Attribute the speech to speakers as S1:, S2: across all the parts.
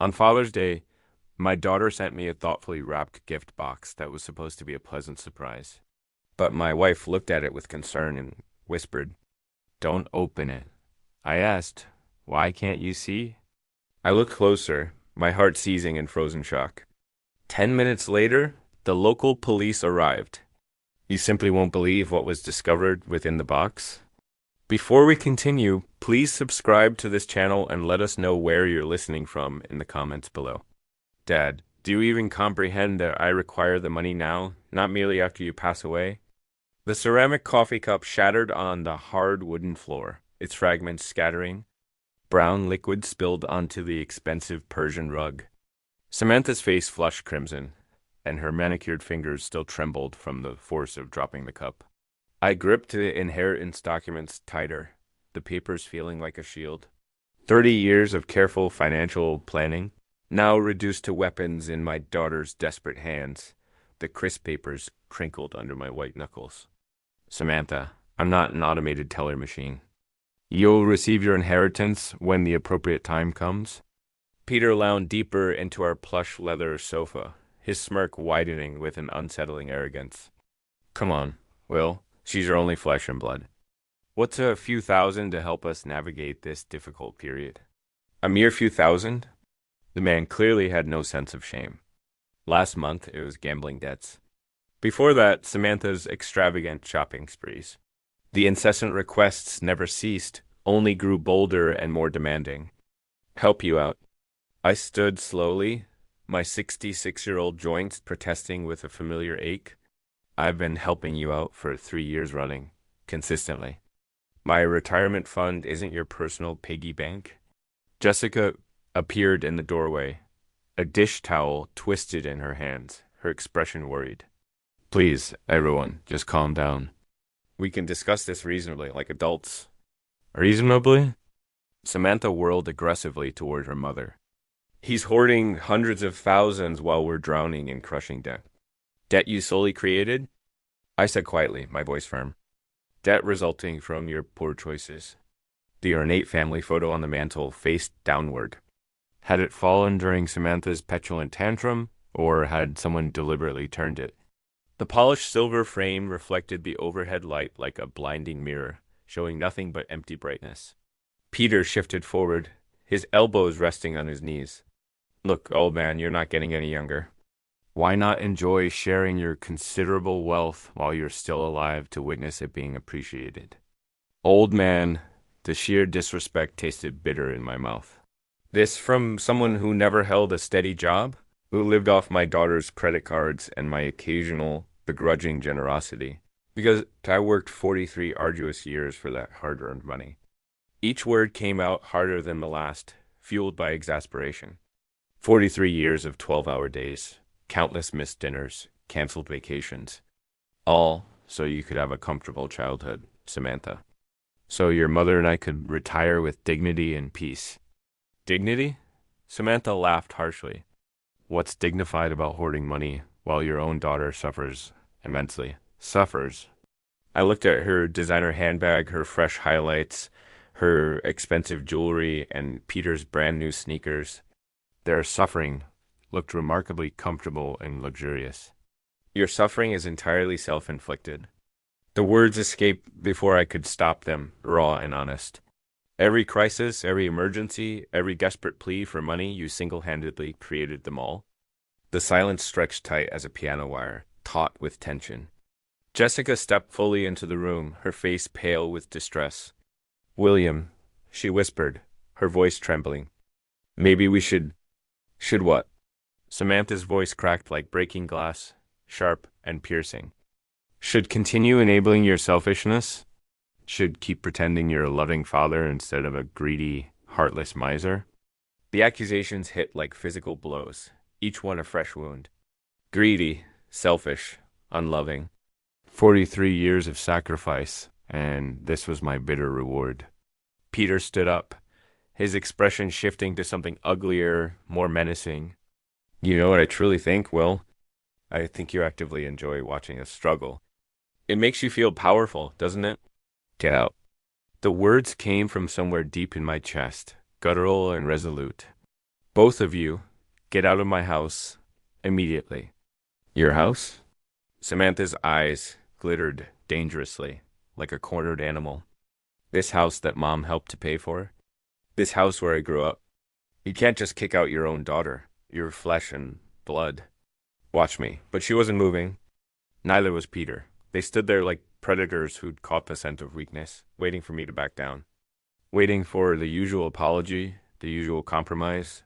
S1: On Father's Day, my daughter sent me a thoughtfully wrapped gift box that was supposed to be a pleasant surprise. But my wife looked at it with concern and whispered, "Don't open it." I asked, "Why can't you see?" I looked closer, my heart seizing in frozen shock. 10 minutes later, the local police arrived. You simply won't believe what was discovered within the box. Before we continue, please subscribe to this channel and let us know where you're listening from in the comments below. Dad, do you even comprehend that I require the money now, not merely after you pass away? The ceramic coffee cup shattered on the hard wooden floor, its fragments scattering. Brown liquid spilled onto the expensive Persian rug. Samantha's face flushed crimson, and her manicured fingers still trembled from the force of dropping the cup. I gripped the inheritance documents tighter, the papers feeling like a shield. 30 years of careful financial planning, now reduced to weapons in my daughter's desperate hands. The crisp papers crinkled under my white knuckles. Samantha, I'm not an automated teller machine. You'll receive your inheritance when the appropriate time comes. Peter lounged deeper into our plush leather sofa, his smirk widening with an unsettling arrogance. Come on, Will. She's your only flesh and blood. What's a few thousand to help us navigate this difficult period? A mere few thousand? The man clearly had no sense of shame. Last month, it was gambling debts. Before that, Samantha's extravagant shopping sprees. The incessant requests never ceased, only grew bolder and more demanding. Help you out. I stood slowly, my 66-year-old joints protesting with a familiar ache. I've been helping you out for 3 years running, consistently. My retirement fund isn't your personal piggy bank. Jessica appeared in the doorway, a dish towel twisted in her hands, her expression worried. Please, everyone, just calm down. We can discuss this reasonably, like adults. Reasonably? Samantha whirled aggressively toward her mother. He's hoarding hundreds of thousands while we're drowning in crushing debt. Debt you solely created? I said quietly, my voice firm. Debt resulting from your poor choices. The ornate family photo on the mantel faced downward. Had it fallen during Samantha's petulant tantrum, or had someone deliberately turned it? The polished silver frame reflected the overhead light like a blinding mirror, showing nothing but empty brightness. Peter shifted forward, his elbows resting on his knees. Look, old man, you're not getting any younger. Why not enjoy sharing your considerable wealth while you're still alive to witness it being appreciated? Old man, the sheer disrespect tasted bitter in my mouth. This from someone who never held a steady job, who lived off my daughter's credit cards and my occasional begrudging generosity, because I worked 43 arduous years for that hard-earned money. Each word came out harder than the last, fueled by exasperation. 43 years of 12-hour days. Countless missed dinners, canceled vacations. All so you could have a comfortable childhood, Samantha. So your mother and I could retire with dignity and peace. Dignity? Samantha laughed harshly. What's dignified about hoarding money while your own daughter suffers immensely? Suffers. I looked at her designer handbag, her fresh highlights, her expensive jewelry, and Peter's brand new sneakers. Their suffering looked remarkably comfortable and luxurious. Your suffering is entirely self-inflicted. The words escaped before I could stop them, raw and honest. Every crisis, every emergency, every desperate plea for money, you single-handedly created them all. The silence stretched tight as a piano wire, taut with tension. Jessica stepped fully into the room, her face pale with distress. William, she whispered, her voice trembling. Maybe we should... Should what? Samantha's voice cracked like breaking glass, sharp and piercing. Should continue enabling your selfishness? Should keep pretending you're a loving father instead of a greedy, heartless miser? The accusations hit like physical blows, each one a fresh wound. Greedy, selfish, unloving. 43 years of sacrifice, and this was my bitter reward. Peter stood up, his expression shifting to something uglier, more menacing. You know what I truly think, Will? I think you actively enjoy watching us struggle. It makes you feel powerful, doesn't it? Get out. The words came from somewhere deep in my chest, guttural and resolute. Both of you, get out of my house immediately. Your house? Samantha's eyes glittered dangerously, like a cornered animal. This house that Mom helped to pay for? This house where I grew up? You can't just kick out your own daughter. You're flesh and blood. Watch me. But she wasn't moving. Neither was Peter. They stood there like predators who'd caught the scent of weakness, waiting for me to back down. Waiting for the usual apology, the usual compromise,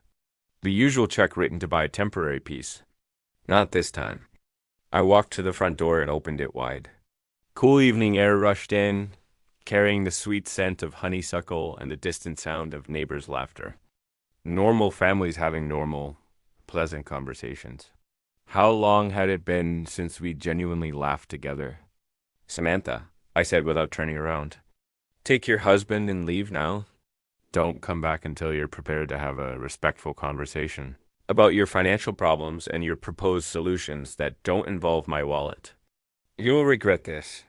S1: the usual check written to buy a temporary peace. Not this time. I walked to the front door and opened it wide. Cool evening air rushed in, carrying the sweet scent of honeysuckle and the distant sound of neighbors' laughter. Normal families having normal, pleasant conversations. How long had it been since we genuinely laughed together? Samantha, I said without turning around. Take your husband and leave now. Don't come back until you're prepared to have a respectful conversation about your financial problems and your proposed solutions that don't involve my wallet. You'll regret this,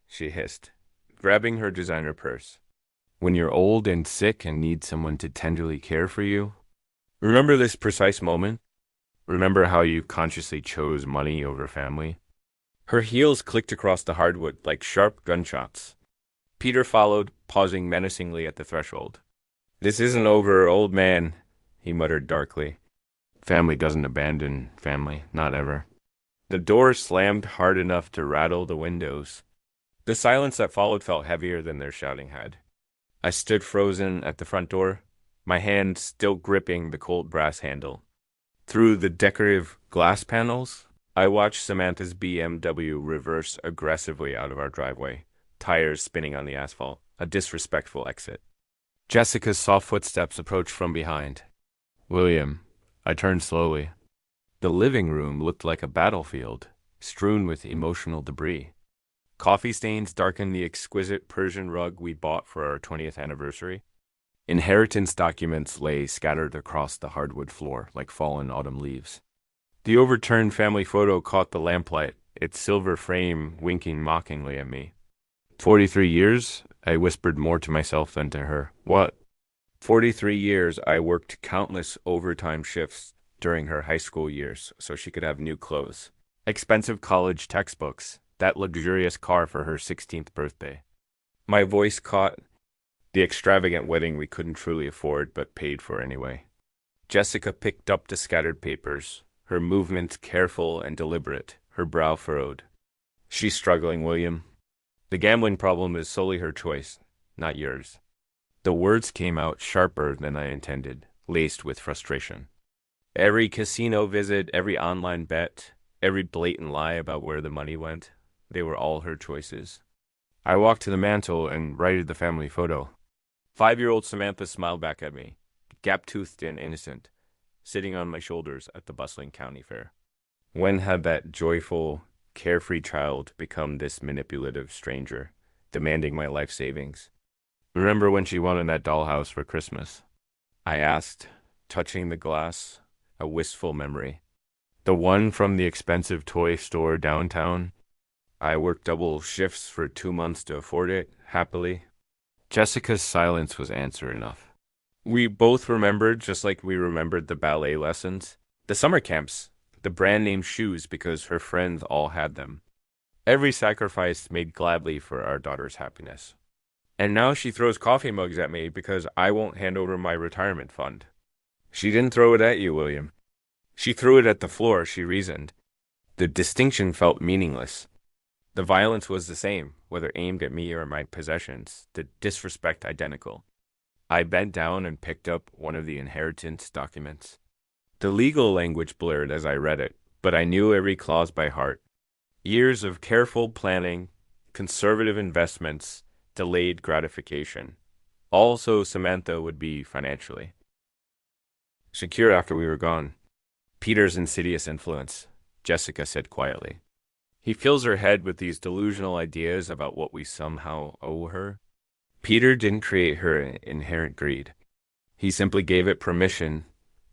S1: she hissed, grabbing her designer purse. When you're old and sick and need someone to tenderly care for you, remember this precise moment? Remember how you consciously chose money over family? Her heels clicked across the hardwood like sharp gunshots. Peter followed, pausing menacingly at the threshold. This isn't over, old man, he muttered darkly. Family doesn't abandon family, not ever. The door slammed hard enough to rattle the windows. The silence that followed felt heavier than their shouting had. I stood frozen at the front door, my hand still gripping the cold brass handle. Through the decorative glass panels, I watched Samantha's BMW reverse aggressively out of our driveway, tires spinning on the asphalt, a disrespectful exit. Jessica's soft footsteps approached from behind. William, I turned slowly. The living room looked like a battlefield, strewn with emotional debris. Coffee stains darkened the exquisite Persian rug we bought for our 20th anniversary. Inheritance documents lay scattered across the hardwood floor like fallen autumn leaves. The overturned family photo caught the lamplight, its silver frame winking mockingly at me. 43 years? I whispered more to myself than to her. What? 43 years I worked countless overtime shifts during her high school years so she could have new clothes, expensive college textbooks, that luxurious car for her 16th birthday. My voice caught the extravagant wedding we couldn't truly afford but paid for anyway. Jessica picked up the scattered papers, her movements careful and deliberate, her brow furrowed. She's struggling, William. The gambling problem is solely her choice, not yours. The words came out sharper than I intended, laced with frustration. Every casino visit, every online bet, every blatant lie about where the money went, they were all her choices. I walked to the mantel and righted the family photo. 5-year-old Samantha smiled back at me, gap-toothed and innocent, sitting on my shoulders at the bustling county fair. When had that joyful, carefree child become this manipulative stranger, demanding my life savings? Remember when she wanted that dollhouse for Christmas? I asked, touching the glass, a wistful memory. The one from the expensive toy store downtown? I worked double shifts for 2 months to afford it, happily. Jessica's silence was answer enough. We both remembered, just like we remembered the ballet lessons, the summer camps, the brand-name shoes because her friends all had them. Every sacrifice made gladly for our daughter's happiness. And now she throws coffee mugs at me because I won't hand over my retirement fund. She didn't throw it at you, William. She threw it at the floor, she reasoned. The distinction felt meaningless. The violence was the same, whether aimed at me or my possessions, the disrespect identical. I bent down and picked up one of the inheritance documents. The legal language blurred as I read it, but I knew every clause by heart. Years of careful planning, conservative investments, delayed gratification. All so Samantha would be financially secure after we were gone. Peter's insidious influence, Jessica said quietly. He fills her head with these delusional ideas about what we somehow owe her. Peter didn't create her inherent greed. He simply gave it permission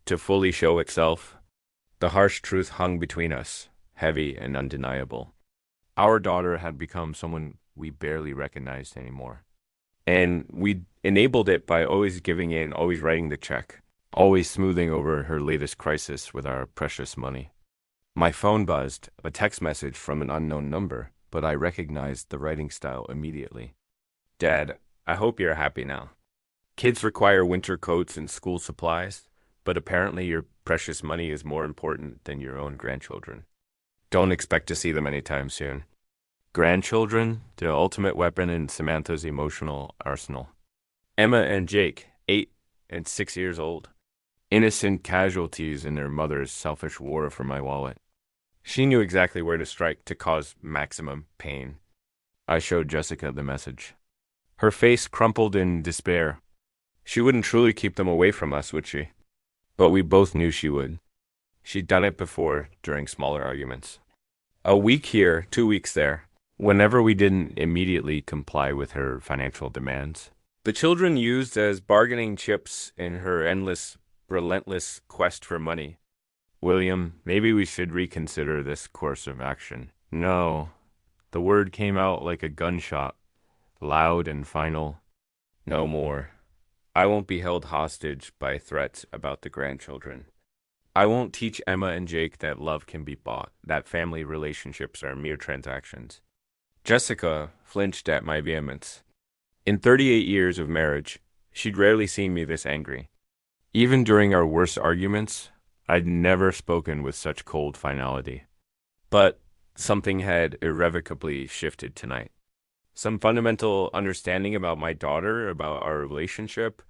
S1: to fully show itself. The harsh truth hung between us, heavy and undeniable. Our daughter had become someone we barely recognized anymore. And we enabled it by always giving it and always writing the check. always smoothing over her latest crisis with our precious money. My phone buzzed, a text message from an unknown number, but I recognized the writing style immediately. Dad, I hope you're happy now. Kids require winter coats and school supplies, but apparently your precious money is more important than your own grandchildren. Don't expect to see them anytime soon. Grandchildren, the ultimate weapon in Samantha's emotional arsenal. Emma and Jake, 8 and 6 years old. Innocent casualties in their mother's selfish war for my wallet. She knew exactly where to strike to cause maximum pain. I showed Jessica the message. Her face crumpled in despair. She wouldn't truly keep them away from us, would she? But we both knew she would. She'd done it before during smaller arguments. A week here, 2 weeks there. Whenever we didn't immediately comply with her financial demands. The children used as bargaining chips in her endless, relentless quest for money. William, maybe we should reconsider this course of action. No. The word came out like a gunshot, loud and final. No more. I won't be held hostage by threats about the grandchildren. I won't teach Emma and Jake that love can be bought, that family relationships are mere transactions. Jessica flinched at my vehemence. In 38 years of marriage, she'd rarely seen me this angry. Even during our worst arguments, I'd never spoken with such cold finality. But something had irrevocably shifted tonight. Some fundamental understanding about my daughter, about our relationship,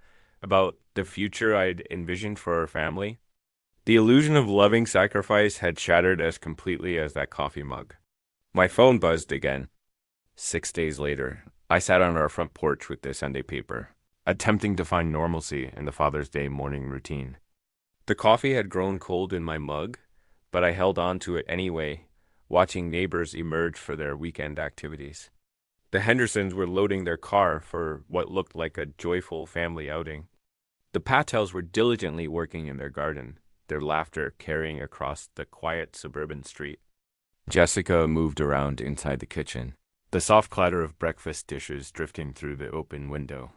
S1: about the future I'd envisioned for our family. The illusion of loving sacrifice had shattered as completely as that coffee mug. My phone buzzed again. 6 days later, I sat on our front porch with the Sunday paper, attempting to find normalcy in the Father's Day morning routine. The coffee had grown cold in my mug, but I held on to it anyway, watching neighbors emerge for their weekend activities. The Hendersons were loading their car for what looked like a joyful family outing. The Patels were diligently working in their garden, their laughter carrying across the quiet suburban street. Jessica moved around inside the kitchen, the soft clatter of breakfast dishes drifting through the open window,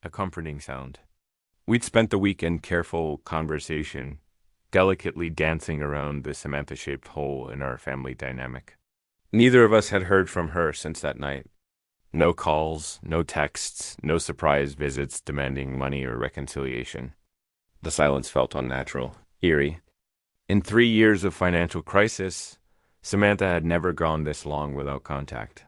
S1: a comforting sound. We'd spent the week in careful conversation, delicately dancing around the Samantha-shaped hole in our family dynamic. Neither of us had heard from her since that night. No calls, no texts, no surprise visits demanding money or reconciliation. The silence felt unnatural, eerie. In 3 years of financial crisis, Samantha had never gone this long without contact.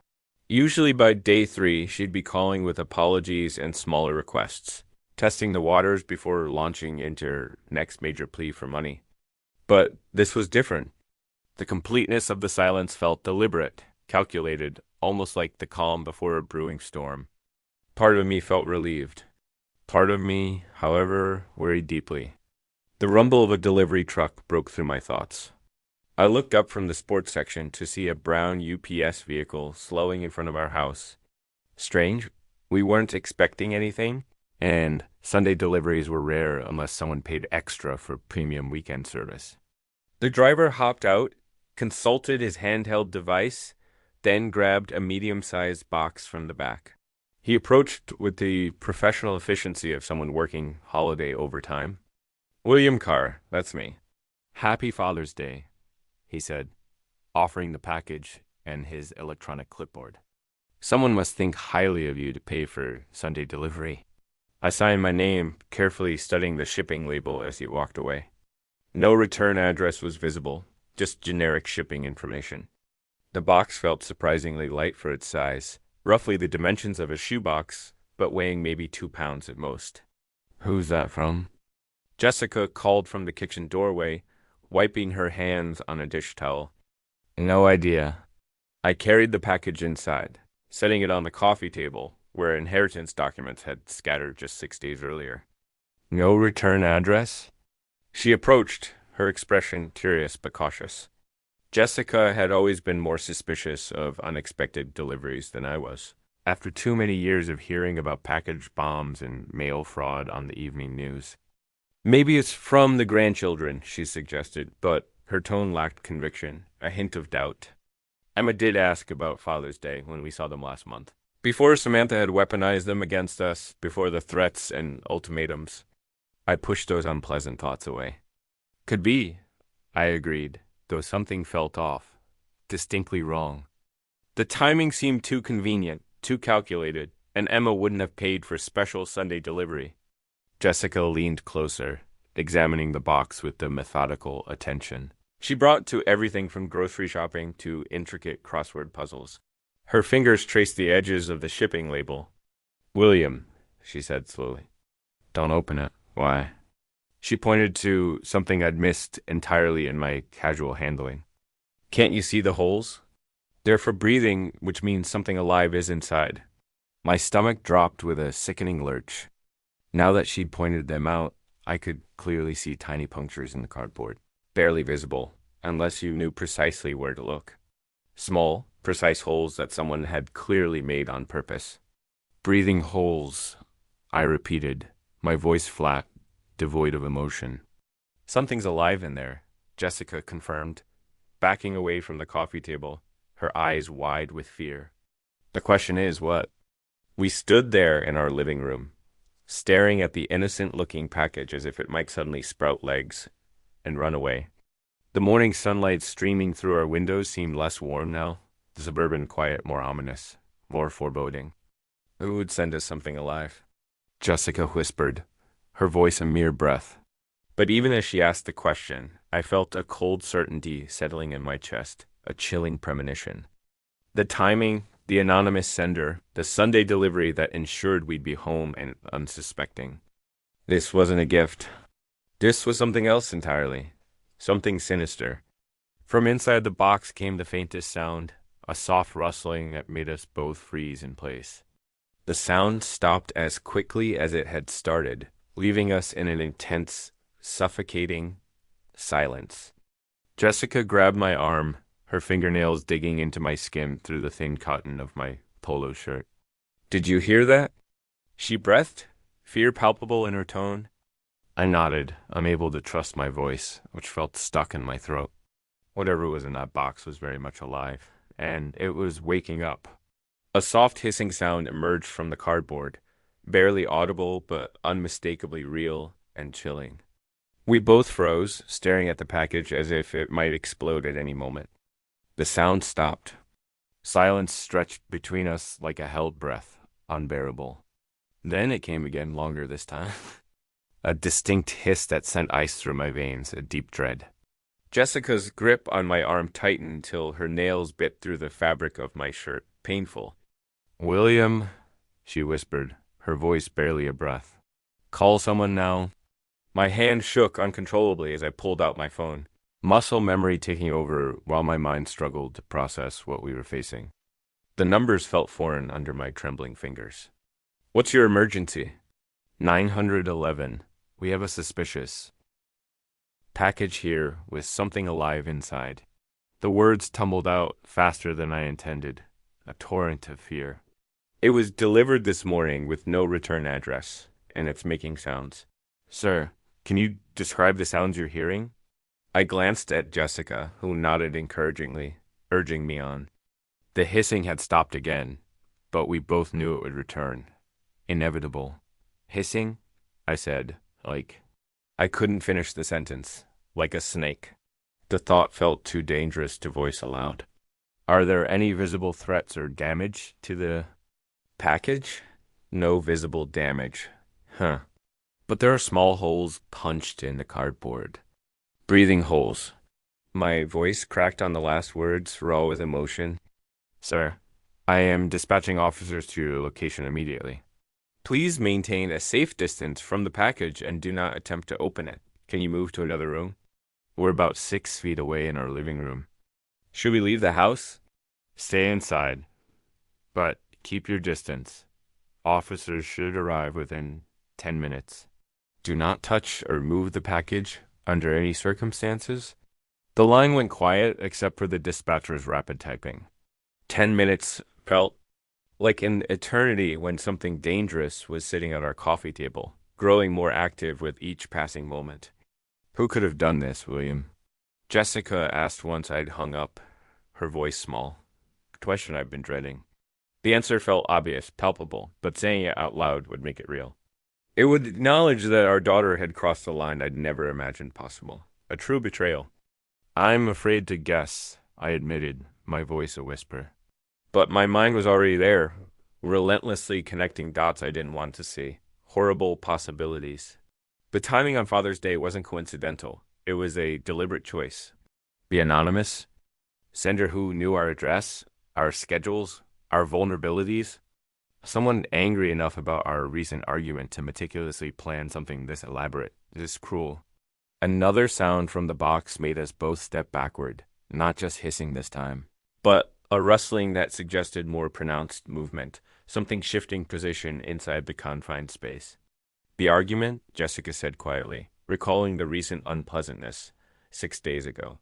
S1: Usually by day 3, she'd be calling with apologies and smaller requests, testing the waters before launching into her next major plea for money. But this was different. The completeness of the silence felt deliberate, calculated, almost like the calm before a brewing storm. Part of me felt relieved. Part of me, however, worried deeply. The rumble of a delivery truck broke through my thoughts. I looked up from the sports section to see a brown UPS vehicle slowing in front of our house. Strange, we weren't expecting anything, and Sunday deliveries were rare unless someone paid extra for premium weekend service. The driver hopped out, consulted his handheld device, then grabbed a medium-sized box from the back. He approached with the professional efficiency of someone working holiday overtime. "William Carr, that's me. Happy Father's Day," he said, offering the package and his electronic clipboard. "Someone must think highly of you to pay for Sunday delivery." I signed my name, carefully studying the shipping label as he walked away. No return address was visible, just generic shipping information. The box felt surprisingly light for its size, roughly the dimensions of a shoebox, but weighing maybe 2 pounds at most. "Who's that from?" Jessica called from the kitchen doorway, wiping her hands on a dish towel. "No idea." I carried the package inside, setting it on the coffee table, where inheritance documents had scattered just 6 days earlier. "No return address?" She approached, her expression curious but cautious. Jessica had always been more suspicious of unexpected deliveries than I was, after too many years of hearing about package bombs and mail fraud on the evening news. "Maybe it's from the grandchildren," she suggested, but her tone lacked conviction, a hint of doubt. Emma did ask about Father's Day when we saw them last month. Before Samantha had weaponized them against us, before the threats and ultimatums. I pushed those unpleasant thoughts away. Could be, I agreed, though something felt off, distinctly wrong. The timing seemed too convenient, too calculated, and Emma wouldn't have paid for special Sunday delivery. Jessica leaned closer, examining the box with the methodical attention she brought to everything from grocery shopping to intricate crossword puzzles. Her fingers traced the edges of the shipping label. "William," she said slowly. "Don't open it." "Why?" She pointed to something I'd missed entirely in my casual handling. "Can't you see the holes? They're for breathing, which means something alive is inside." My stomach dropped with a sickening lurch. Now that she'd pointed them out, I could clearly see tiny punctures in the cardboard, barely visible, unless you knew precisely where to look. Small, precise holes that someone had clearly made on purpose. "Breathing holes," I repeated, my voice flat, devoid of emotion. "Something's alive in there," Jessica confirmed, backing away from the coffee table, her eyes wide with fear. "The question is, what?" We stood there in our living room, staring at the innocent-looking package as if it might suddenly sprout legs and run away. The morning sunlight streaming through our windows seemed less warm now, the suburban quiet more ominous, more foreboding. "Who would send us something alive?" Jessica whispered, her voice a mere breath. But even as she asked the question, I felt a cold certainty settling in my chest, a chilling premonition. The timing, the anonymous sender, the Sunday delivery that ensured we'd be home and unsuspecting. This wasn't a gift. This was something else entirely. Something sinister. From inside the box came the faintest sound, a soft rustling that made us both freeze in place. The sound stopped as quickly as it had started, leaving us in an intense, suffocating silence. Jessica grabbed my arm, her fingernails digging into my skin through the thin cotton of my polo shirt. "Did you hear that?" she breathed, fear palpable in her tone. I nodded, unable to trust my voice, which felt stuck in my throat. Whatever was in that box was very much alive, and it was waking up. A soft hissing sound emerged from the cardboard, barely audible but unmistakably real and chilling. We both froze, staring at the package as if it might explode at any moment. The sound stopped. Silence stretched between us like a held breath, unbearable. Then it came again, longer this time. A distinct hiss that sent ice through my veins, a deep dread. Jessica's grip on my arm tightened till her nails bit through the fabric of my shirt, painful. "William," she whispered, her voice barely a breath. "Call someone now." My hand shook uncontrollably as I pulled out my phone, muscle memory taking over while my mind struggled to process what we were facing. The numbers felt foreign under my trembling fingers. "What's your emergency?" 911. "We have a suspicious package here with something alive inside." The words tumbled out faster than I intended, a torrent of fear. "It was delivered this morning with no return address, and it's making sounds." "Sir, can you describe the sounds you're hearing?" I glanced at Jessica, who nodded encouragingly, urging me on. The hissing had stopped again, but we both knew it would return. Inevitable. "Hissing?" I said, I couldn't finish the sentence, like a snake. The thought felt too dangerous to voice aloud. "Are there any visible threats or damage to the package?" "No visible damage." Huh. "But there are small holes punched in the cardboard." "Breathing holes." My voice cracked on the last words, raw with emotion. "Sir, I am dispatching officers to your location immediately. Please maintain a safe distance from the package and do not attempt to open it. Can you move to another room?" "We're about 6 feet away in our living room." "Should we leave the house?" "Stay inside, but keep your distance. Officers should arrive within 10 minutes. Do not touch or move the package under any circumstances." The line went quiet except for the dispatcher's rapid typing. 10 minutes felt like an eternity when something dangerous was sitting at our coffee table, growing more active with each passing moment. "Who could have done this, William?" Jessica asked once I'd hung up, her voice small. A question I've been dreading. The answer felt obvious, palpable, but saying it out loud would make it real. It would acknowledge that our daughter had crossed a line I'd never imagined possible. A true betrayal. I'm afraid to guess, I admitted, my voice a whisper. But my mind was already there, relentlessly connecting dots I didn't want to see. Horrible possibilities. The timing on Father's Day wasn't coincidental. It was a deliberate choice. Be anonymous? Sender who knew our address, our schedules, our vulnerabilities? Someone angry enough about our recent argument to meticulously plan something this elaborate, this cruel. Another sound from the box made us both step backward, not just hissing this time, but a rustling that suggested more pronounced movement, something shifting position inside the confined space. The argument, Jessica said quietly, recalling the recent unpleasantness 6 days ago.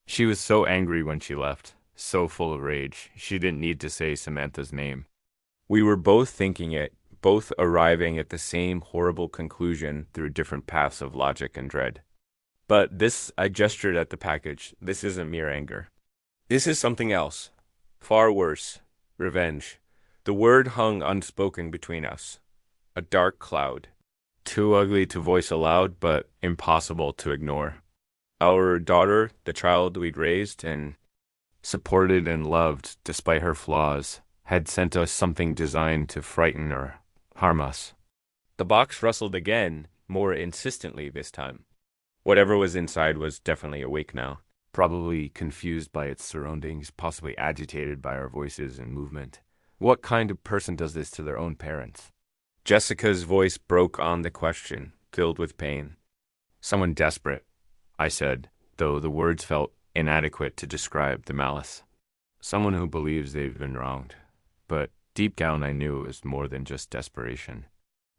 S1: She was so angry when she left, so full of rage, she didn't need to say Samantha's name. We were both thinking it, both arriving at the same horrible conclusion through different paths of logic and dread. But this, I gestured at the package, this isn't mere anger. This is something else. Far worse. Revenge. The word hung unspoken between us. A dark cloud. Too ugly to voice aloud, but impossible to ignore. Our daughter, the child we'd raised and supported and loved despite her flaws, had sent us something designed to frighten or harm us. The box rustled again, more insistently this time. Whatever was inside was definitely awake now, probably confused by its surroundings, possibly agitated by our voices and movement. What kind of person does this to their own parents? Jessica's voice broke on the question, filled with pain. Someone desperate, I said, though the words felt inadequate to describe the malice. Someone who believes they've been wronged. But deep down I knew it was more than just desperation.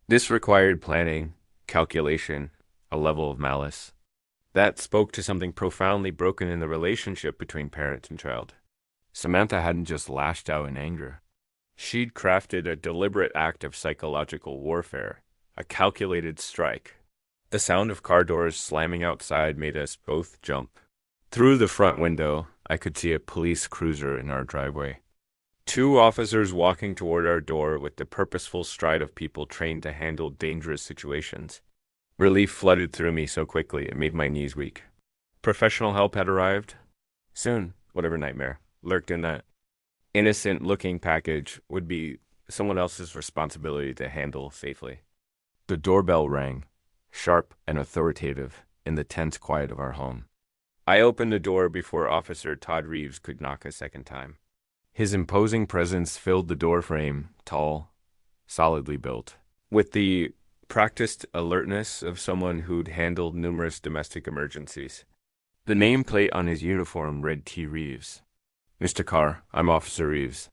S1: This required planning, calculation, a level of malice. That spoke to something profoundly broken in the relationship between parent and child. Samantha hadn't just lashed out in anger. She'd crafted a deliberate act of psychological warfare, a calculated strike. The sound of car doors slamming outside made us both jump. Through the front window, I could see a police cruiser in our driveway. 2 officers walking toward our door with the purposeful stride of people trained to handle dangerous situations. Relief flooded through me so quickly it made my knees weak. Professional help had arrived. Soon, whatever nightmare lurked in that innocent-looking package would be someone else's responsibility to handle safely. The doorbell rang, sharp and authoritative, in the tense quiet of our home. I opened the door before Officer Todd Reeves could knock a second time. His imposing presence filled the doorframe, tall, solidly built, with the practiced alertness of someone who'd handled numerous domestic emergencies. The nameplate on his uniform read T. Reeves. Mr. Carr, I'm Officer Reeves.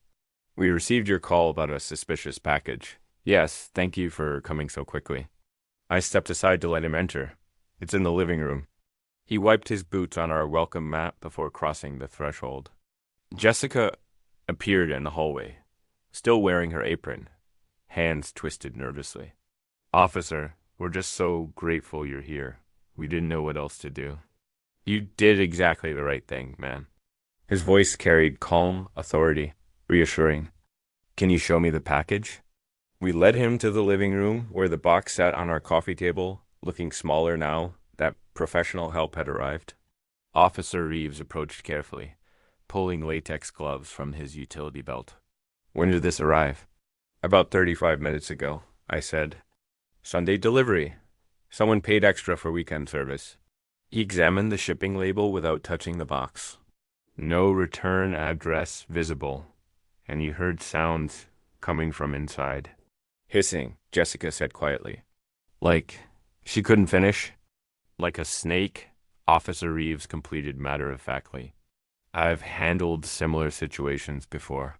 S1: We received your call about a suspicious package. Yes, thank you for coming so quickly. I stepped aside to let him enter. It's in the living room. He wiped his boots on our welcome mat before crossing the threshold. Jessica appeared in the hallway, still wearing her apron, hands twisted nervously. Officer, we're just so grateful you're here. We didn't know what else to do. You did exactly the right thing, man. His voice carried calm authority, reassuring. Can you show me the package? We led him to the living room where the box sat on our coffee table, looking smaller now that professional help had arrived. Officer Reeves approached carefully, pulling latex gloves from his utility belt. When did this arrive? About 35 minutes ago, I said. Sunday delivery. Someone paid extra for weekend service. He examined the shipping label without touching the box. No return address visible, and he heard sounds coming from inside. Hissing, Jessica said quietly. Like she couldn't finish? Like a snake, Officer Reeves completed matter-of-factly. I've handled similar situations before.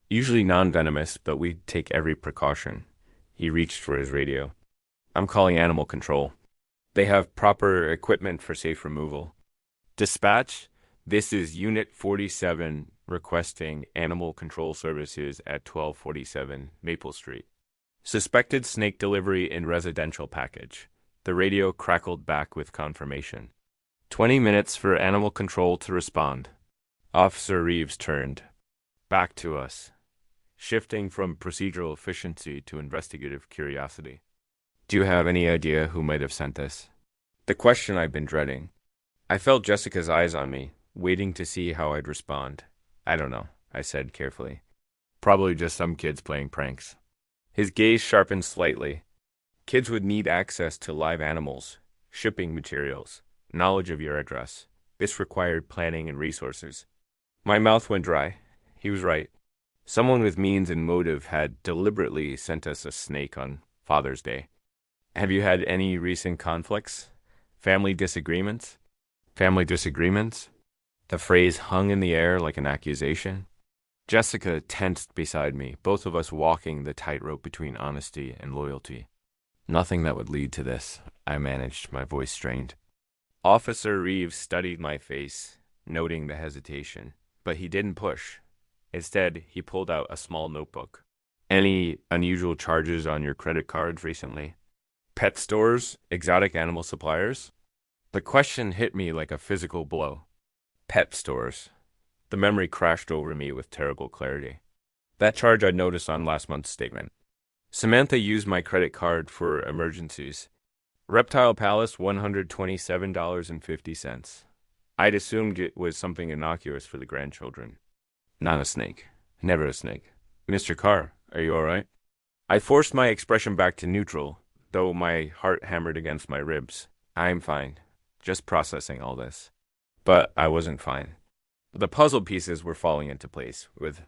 S1: Usually non-venomous, but we take every precaution. He reached for his radio. I'm calling animal control. They have proper equipment for safe removal. Dispatch, this is Unit 47 requesting animal control services at 1247 Maple Street. Suspected snake delivery in residential package. The radio crackled back with confirmation. 20 minutes for animal control to respond. Officer Reeves turned. Back to us, shifting from procedural efficiency to investigative curiosity. Do you have any idea who might have sent this? The question I've been dreading. I felt Jessica's eyes on me, waiting to see how I'd respond. I don't know, I said carefully. Probably just some kids playing pranks. His gaze sharpened slightly. Kids would need access to live animals, shipping materials, knowledge of your address. This required planning and resources. My mouth went dry. He was right. Someone with means and motive had deliberately sent us a snake on Father's Day. Have you had any recent conflicts? Family disagreements? Family disagreements? The phrase hung in the air like an accusation. Jessica tensed beside me, both of us walking the tightrope between honesty and loyalty. Nothing that would lead to this, I managed, my voice strained. Officer Reeves studied my face, noting the hesitation, but he didn't push. Instead, he pulled out a small notebook. Any unusual charges on your credit cards recently? Pet stores? Exotic animal suppliers? The question hit me like a physical blow. Pet stores. The memory crashed over me with terrible clarity. That charge I'd noticed on last month's statement. Samantha used my credit card for emergencies. Reptile Palace, $127.50. I'd assumed it was something innocuous for the grandchildren. Not a snake. Never a snake. Mr. Carr, are you all right? I forced my expression back to neutral, though my heart hammered against my ribs. I'm fine. Just processing all this. But I wasn't fine. The puzzle pieces were falling into place with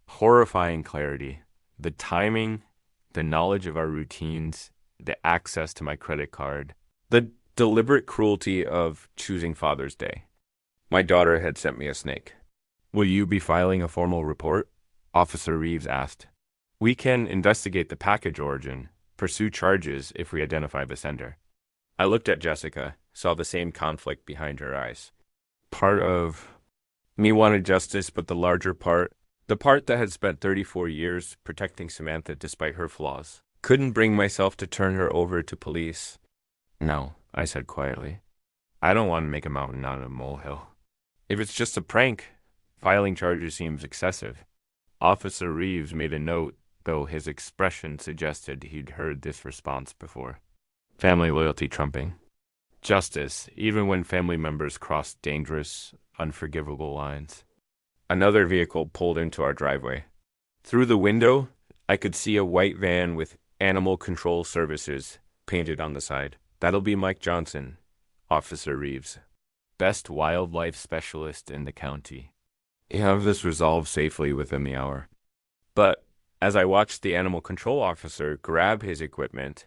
S1: horrifying clarity. The timing, the knowledge of our routines, the access to my credit card, the deliberate cruelty of choosing Father's Day. My daughter had sent me a snake. Will you be filing a formal report? Officer Reeves asked. We can investigate the package origin, pursue charges if we identify the sender. I looked at Jessica, saw the same conflict behind her eyes. Part of me wanted justice, but the larger part, the part that had spent 34 years protecting Samantha despite her flaws, couldn't bring myself to turn her over to police. No, I said quietly. I don't want to make a mountain out of a molehill. If it's just a prank, filing charges seems excessive. Officer Reeves made a note, though his expression suggested he'd heard this response before. Family loyalty trumping. Justice, even when family members cross dangerous, unforgivable lines. Another vehicle pulled into our driveway. Through the window, I could see a white van with Animal Control Services painted on the side. That'll be Mike Johnson, Officer Reeves. Best wildlife specialist in the county. You have this resolved safely within the hour. But as I watched the animal control officer grab his equipment,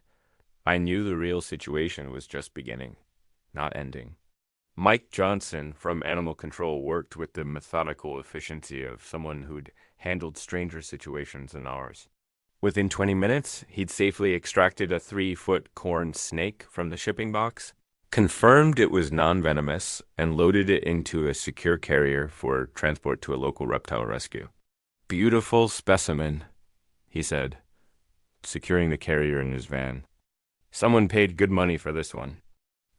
S1: I knew the real situation was just beginning, not ending. Mike Johnson from Animal Control worked with the methodical efficiency of someone who'd handled stranger situations than ours. Within 20 minutes, he'd safely extracted a 3-foot corn snake from the shipping box, confirmed it was non-venomous, and loaded it into a secure carrier for transport to a local reptile rescue. Beautiful specimen, he said, securing the carrier in his van. Someone paid good money for this one.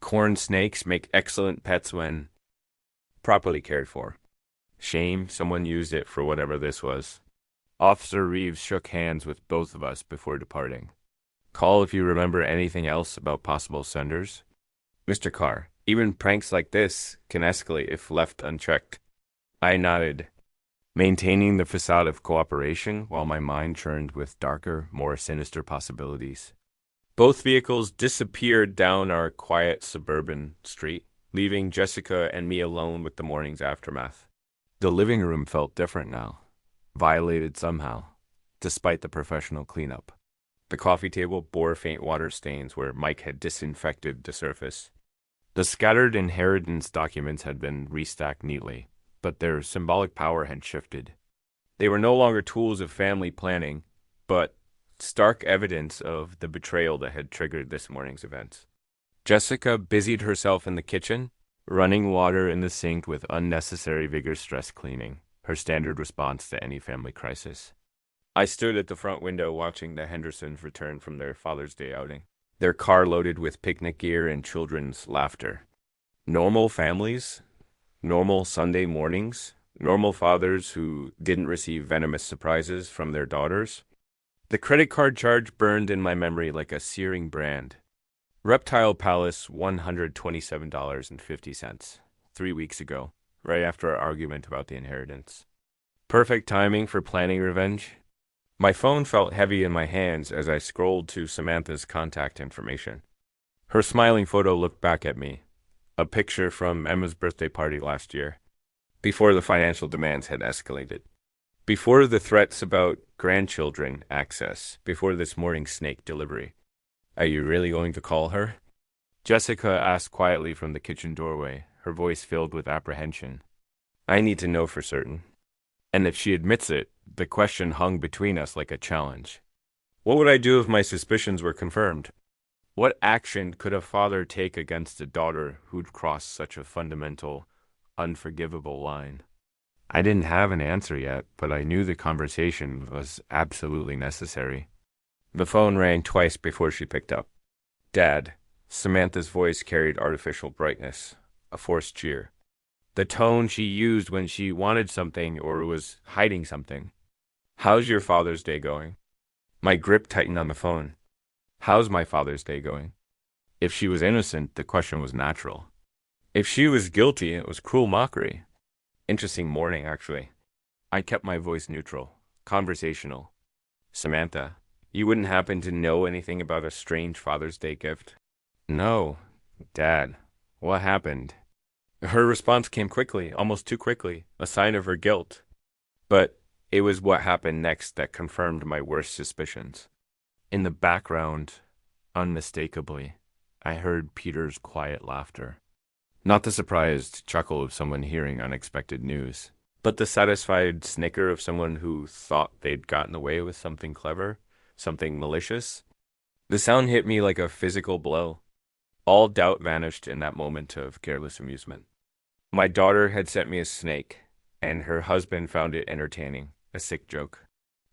S1: Corn snakes make excellent pets when properly cared for. Shame someone used it for whatever this was. Officer Reeves shook hands with both of us before departing. Call if you remember anything else about possible senders. Mr. Carr, even pranks like this can escalate if left unchecked. I nodded, maintaining the facade of cooperation while my mind churned with darker, more sinister possibilities. Both vehicles disappeared down our quiet suburban street, leaving Jessica and me alone with the morning's aftermath. The living room felt different now, violated somehow, despite the professional cleanup. The coffee table bore faint water stains where Mike had disinfected the surface. The scattered inheritance documents had been restacked neatly, but their symbolic power had shifted. They were no longer tools of family planning, but stark evidence of the betrayal that had triggered this morning's events. Jessica busied herself in the kitchen, running water in the sink with unnecessary vigorous stress cleaning, her standard response to any family crisis. I stood at the front window watching the Hendersons return from their Father's Day outing, their car loaded with picnic gear and children's laughter. Normal families, normal Sunday mornings, normal fathers who didn't receive venomous surprises from their daughters. The credit card charge burned in my memory like a searing brand. Reptile Palace, $127.50. 3 weeks ago, right after our argument about the inheritance. Perfect timing for planning revenge. My phone felt heavy in my hands as I scrolled to Samantha's contact information. Her smiling photo looked back at me, a picture from Emma's birthday party last year, before the financial demands had escalated. Before the threats about grandchildren access, before this morning snake delivery. Are you really going to call her? Jessica asked quietly from the kitchen doorway, her voice filled with apprehension. I need to know for certain. And if she admits it, the question hung between us like a challenge. What would I do if my suspicions were confirmed? What action could a father take against a daughter who'd crossed such a fundamental, unforgivable line? I didn't have an answer yet, but I knew the conversation was absolutely necessary. The phone rang twice before she picked up. Dad. Samantha's voice carried artificial brightness, a forced cheer. The tone she used when she wanted something or was hiding something. How's your Father's Day going? My grip tightened on the phone. How's my Father's Day going? If she was innocent, the question was natural. If she was guilty, it was cruel mockery. Interesting morning, actually. I kept my voice neutral, conversational. Samantha, you wouldn't happen to know anything about a strange Father's Day gift? No. Dad, what happened? Her response came quickly, almost too quickly, a sign of her guilt. But it was what happened next that confirmed my worst suspicions. In the background, unmistakably, I heard Peter's quiet laughter. Not the surprised chuckle of someone hearing unexpected news, but the satisfied snicker of someone who thought they'd gotten away with something clever, something malicious. The sound hit me like a physical blow. All doubt vanished in that moment of careless amusement. My daughter had sent me a snake, and her husband found it entertaining, a sick joke.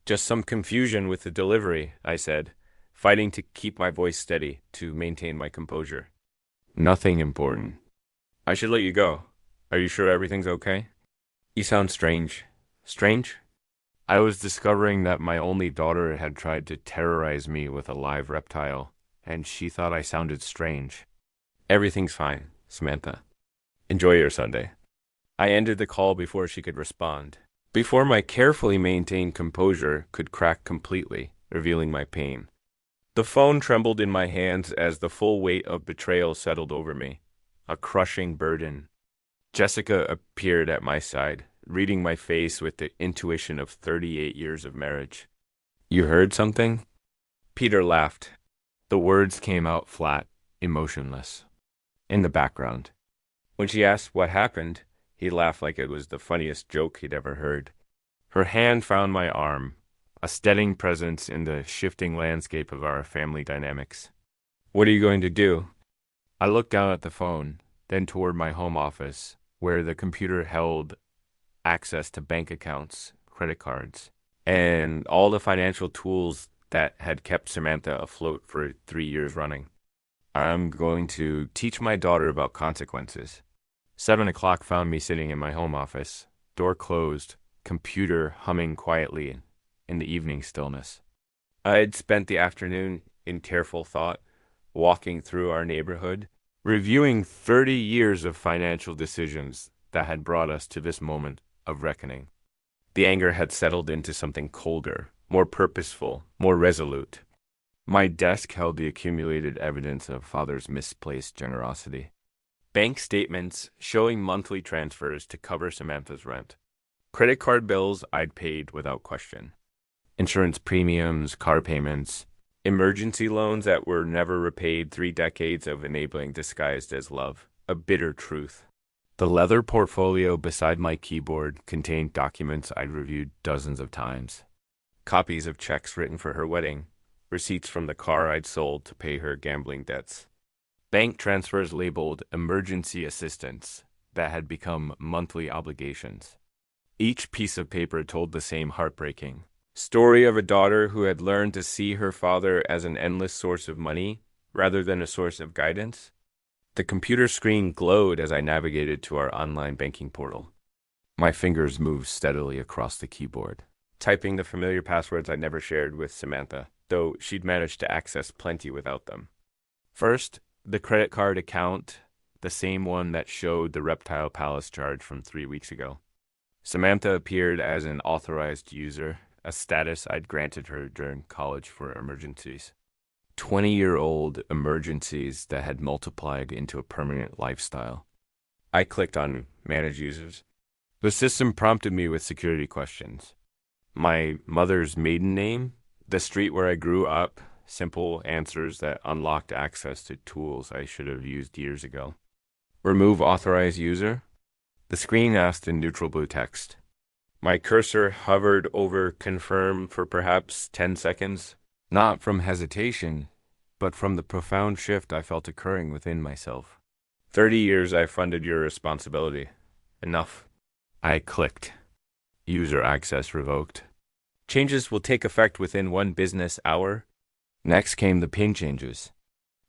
S1: Just some confusion with the delivery, I said, fighting to keep my voice steady, to maintain my composure. Nothing important. I should let you go. Are you sure everything's okay? You sound strange. Strange? I was discovering that my only daughter had tried to terrorize me with a live reptile, and she thought I sounded strange. Everything's fine, Samantha. Enjoy your Sunday. I ended the call before she could respond, before my carefully maintained composure could crack completely, revealing my pain. The phone trembled in my hands as the full weight of betrayal settled over me, a crushing burden. Jessica appeared at my side, reading my face with the intuition of 38 years of marriage. You heard something? Peter laughed. The words came out flat, emotionless. In the background. When she asked what happened, he laughed like it was the funniest joke he'd ever heard. Her hand found my arm, a steadying presence in the shifting landscape of our family dynamics. What are you going to do? I looked down at the phone, then toward my home office, where the computer held access to bank accounts, credit cards, and all the financial tools that had kept Samantha afloat for 3 years running. I'm going to teach my daughter about consequences. 7 o'clock found me sitting in my home office, door closed, computer humming quietly in the evening stillness. I had spent the afternoon in tearful thought, walking through our neighborhood, reviewing 30 years of financial decisions that had brought us to this moment of reckoning. The anger had settled into something colder, more purposeful, more resolute. My desk held the accumulated evidence of Father's misplaced generosity. Bank statements showing monthly transfers to cover Samantha's rent. Credit card bills I'd paid without question. Insurance premiums, car payments, emergency loans that were never repaid, 3 decades of enabling disguised as love. A bitter truth. The leather portfolio beside my keyboard contained documents I'd reviewed dozens of times. Copies of checks written for her wedding, receipts from the car I'd sold to pay her gambling debts. Bank transfers labeled emergency assistance that had become monthly obligations. Each piece of paper told the same heartbreaking story of a daughter who had learned to see her father as an endless source of money rather than a source of guidance. The computer screen glowed as I navigated to our online banking portal. My fingers moved steadily across the keyboard. typing the familiar passwords I never shared with Samantha, though she'd managed to access plenty without them. First, the credit card account, the same one that showed the Reptile Palace charge from 3 weeks ago. Samantha appeared as an authorized user, a status I'd granted her during college for emergencies. 20-year-old emergencies that had multiplied into a permanent lifestyle. I clicked on Manage Users. The system prompted me with security questions. My mother's maiden name, the street where I grew up, simple answers that unlocked access to tools I should have used years ago. Remove authorized user. The screen asked in neutral blue text. My cursor hovered over confirm for perhaps 10 seconds, not from hesitation, but from the profound shift I felt occurring within myself. 30 years I funded your responsibility. Enough. I clicked. User access revoked. Changes will take effect within 1 business hour. Next came the PIN changes.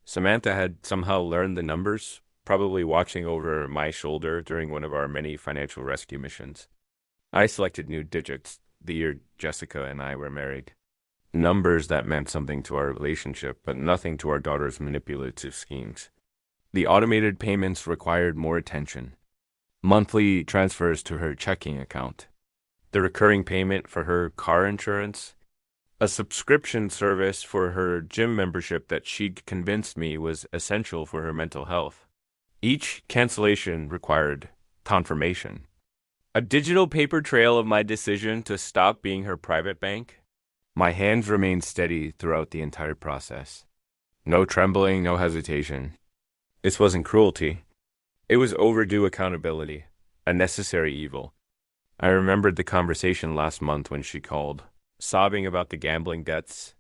S1: Samantha had somehow learned the numbers, probably watching over my shoulder during one of our many financial rescue missions. I selected new digits, the year Jessica and I were married. Numbers that meant something to our relationship, but nothing to our daughter's manipulative schemes. The automated payments required more attention. Monthly transfers to her checking account. The recurring payment for her car insurance. A subscription service for her gym membership that she'd convinced me was essential for her mental health. Each cancellation required confirmation. A digital paper trail of my decision to stop being her private bank. My hands remained steady throughout the entire process. No trembling, no hesitation. This wasn't cruelty. It was overdue accountability, a necessary evil. I remembered the conversation last month when she called, sobbing about the gambling debts,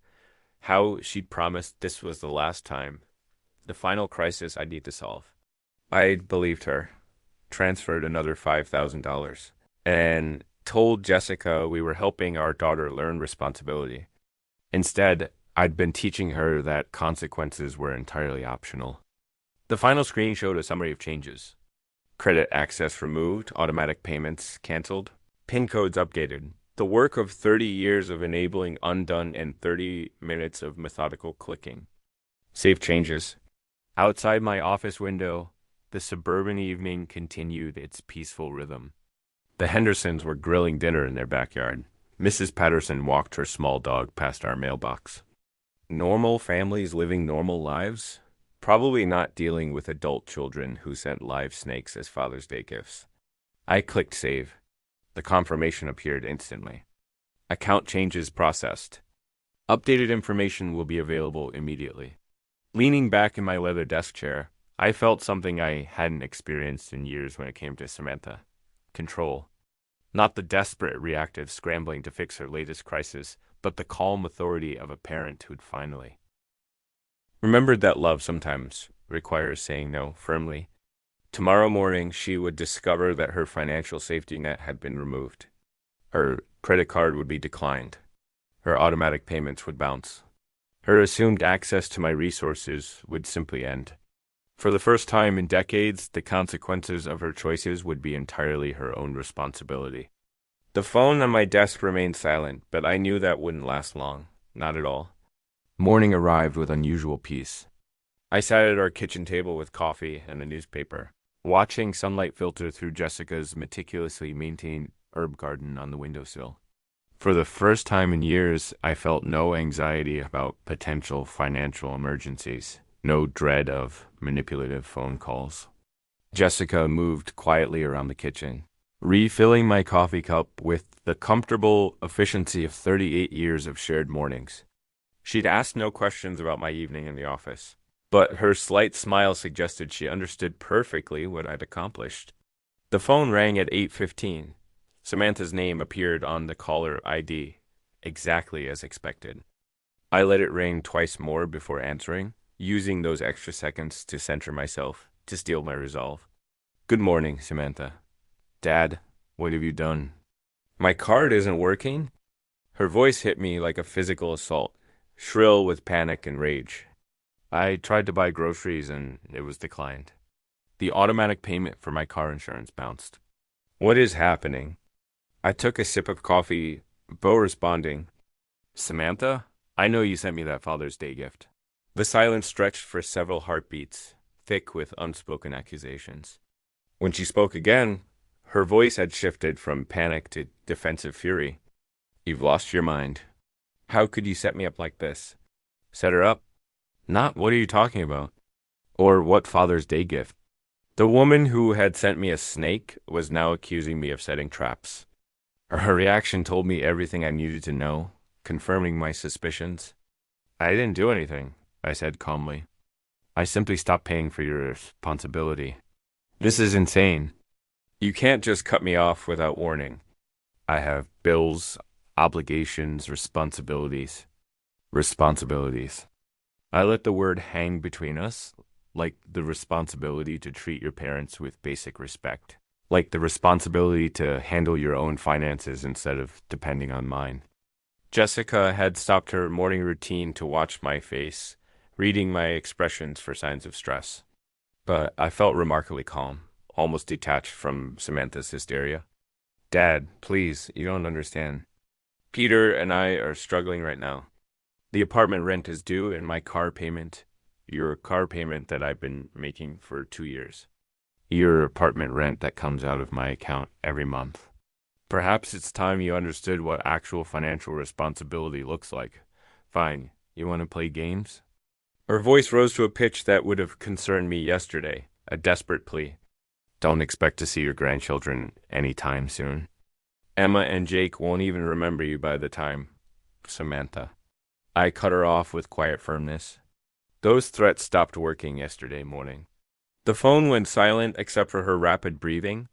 S1: how she'd promised this was the last time, the final crisis I'd need to solve. I believed her, transferred another $5,000, and told Jessica we were helping our daughter learn responsibility. Instead, I'd been teaching her that consequences were entirely optional. The final screen showed a summary of changes. Credit access removed, automatic payments canceled, PIN codes updated. The work of 30 years of enabling undone and 30 minutes of methodical clicking. Save changes. Outside my office window, the suburban evening continued its peaceful rhythm. The Hendersons were grilling dinner in their backyard. Mrs. Patterson walked her small dog past our mailbox. Normal families living normal lives? Probably not dealing with adult children who sent live snakes as Father's Day gifts. I clicked save. The confirmation appeared instantly. Account changes processed. Updated information will be available immediately. Leaning back in my leather desk chair, I felt something I hadn't experienced in years when it came to Samantha. Control. Not the desperate, reactive scrambling to fix her latest crisis, but the calm authority of a parent who'd finally. Remembered that love sometimes requires saying no firmly. Tomorrow morning, she would discover that her financial safety net had been removed. Her credit card would be declined. Her automatic payments would bounce. Her assumed access to my resources would simply end. For the first time in decades, the consequences of her choices would be entirely her own responsibility. The phone on my desk remained silent, but I knew that wouldn't last long. Not at all. Morning arrived with unusual peace. I sat at our kitchen table with coffee and a newspaper, watching sunlight filter through Jessica's meticulously maintained herb garden on the windowsill. For the first time in years, I felt no anxiety about potential financial emergencies. No dread of manipulative phone calls. Jessica moved quietly around the kitchen, refilling my coffee cup with the comfortable efficiency of 38 years of shared mornings. She'd asked no questions about my evening in the office, but her slight smile suggested she understood perfectly what I'd accomplished. The phone rang at 8:15. Samantha's name appeared on the caller ID, exactly as expected. I let it ring twice more before answering, using those extra seconds to center myself, to steel my resolve. Good morning, Samantha. Dad, what have you done? My card isn't working? Her voice hit me like a physical assault, shrill with panic and rage. I tried to buy groceries and it was declined. The automatic payment for my car insurance bounced. What is happening? I took a sip of coffee, Bo responding, Samantha, I know you sent me that Father's Day gift. The silence stretched for several heartbeats, thick with unspoken accusations. When she spoke again, her voice had shifted from panic to defensive fury. You've lost your mind. How could you set me up like this? Set her up? Not what are you talking about? Or what Father's Day gift? The woman who had sent me a snake was now accusing me of setting traps. Her reaction told me everything I needed to know, confirming my suspicions. I didn't do anything, I said calmly. I simply stopped paying for your responsibility. This is insane. You can't just cut me off without warning. I have bills, obligations, responsibilities. Responsibilities. I let the word hang between us, like the responsibility to treat your parents with basic respect, like the responsibility to handle your own finances instead of depending on mine. Jessica had stopped her morning routine to watch my face, reading my expressions for signs of stress. But I felt remarkably calm, almost detached from Samantha's hysteria. Dad, please, you don't understand. Peter and I are struggling right now. The apartment rent is due and my car payment, your car payment that I've been making for 2 years. Your apartment rent that comes out of my account every month. Perhaps it's time you understood what actual financial responsibility looks like. Fine, you want to play games? Her voice rose to a pitch that would have concerned me yesterday, a desperate plea. Don't expect to see your grandchildren anytime soon. Emma and Jake won't even remember you by the time. Samantha. I cut her off with quiet firmness. Those threats stopped working yesterday morning. The phone went silent except for her rapid breathing.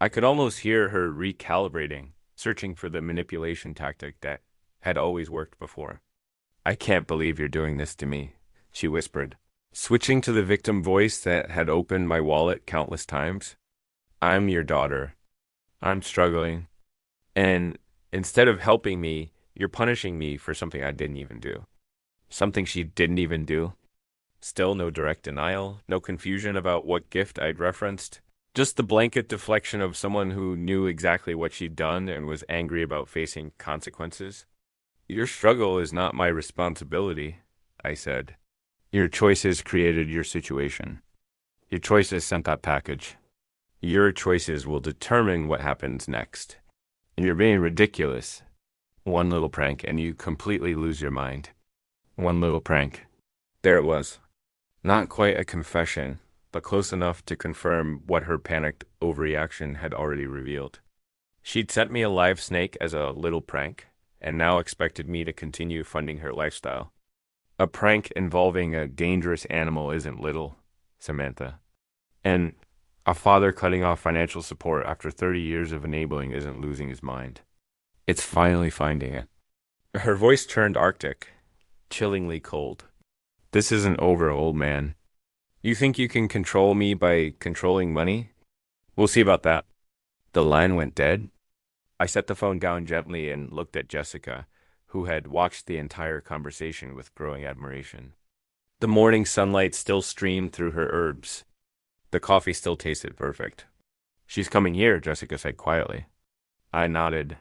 S1: I could almost hear her recalibrating, searching for the manipulation tactic that had always worked before. I can't believe you're doing this to me, she whispered, switching to the victim voice that had opened my wallet countless times. I'm your daughter. I'm struggling. And instead of helping me, you're punishing me for something I didn't even do. Something she didn't even do. Still no direct denial, no confusion about what gift I'd referenced. Just the blanket deflection of someone who knew exactly what she'd done and was angry about facing consequences. Your struggle is not my responsibility, I said. Your choices created your situation. Your choices sent that package. Your choices will determine what happens next. And you're being ridiculous. One little prank and you completely lose your mind. One little prank. There it was. Not quite a confession, but close enough to confirm what her panicked overreaction had already revealed. She'd sent me a live snake as a little prank, and now expected me to continue funding her lifestyle. A prank involving a dangerous animal isn't little, Samantha. And a father cutting off financial support after 30 years of enabling isn't losing his mind. It's finally finding it. Her voice turned arctic, chillingly cold. This isn't over, old man. You think you can control me by controlling money? We'll see about that. The line went dead. I set the phone down gently and looked at Jessica, who had watched the entire conversation with growing admiration. The morning sunlight still streamed through her herbs. The coffee still tasted perfect. She's coming here, Jessica said quietly. I nodded.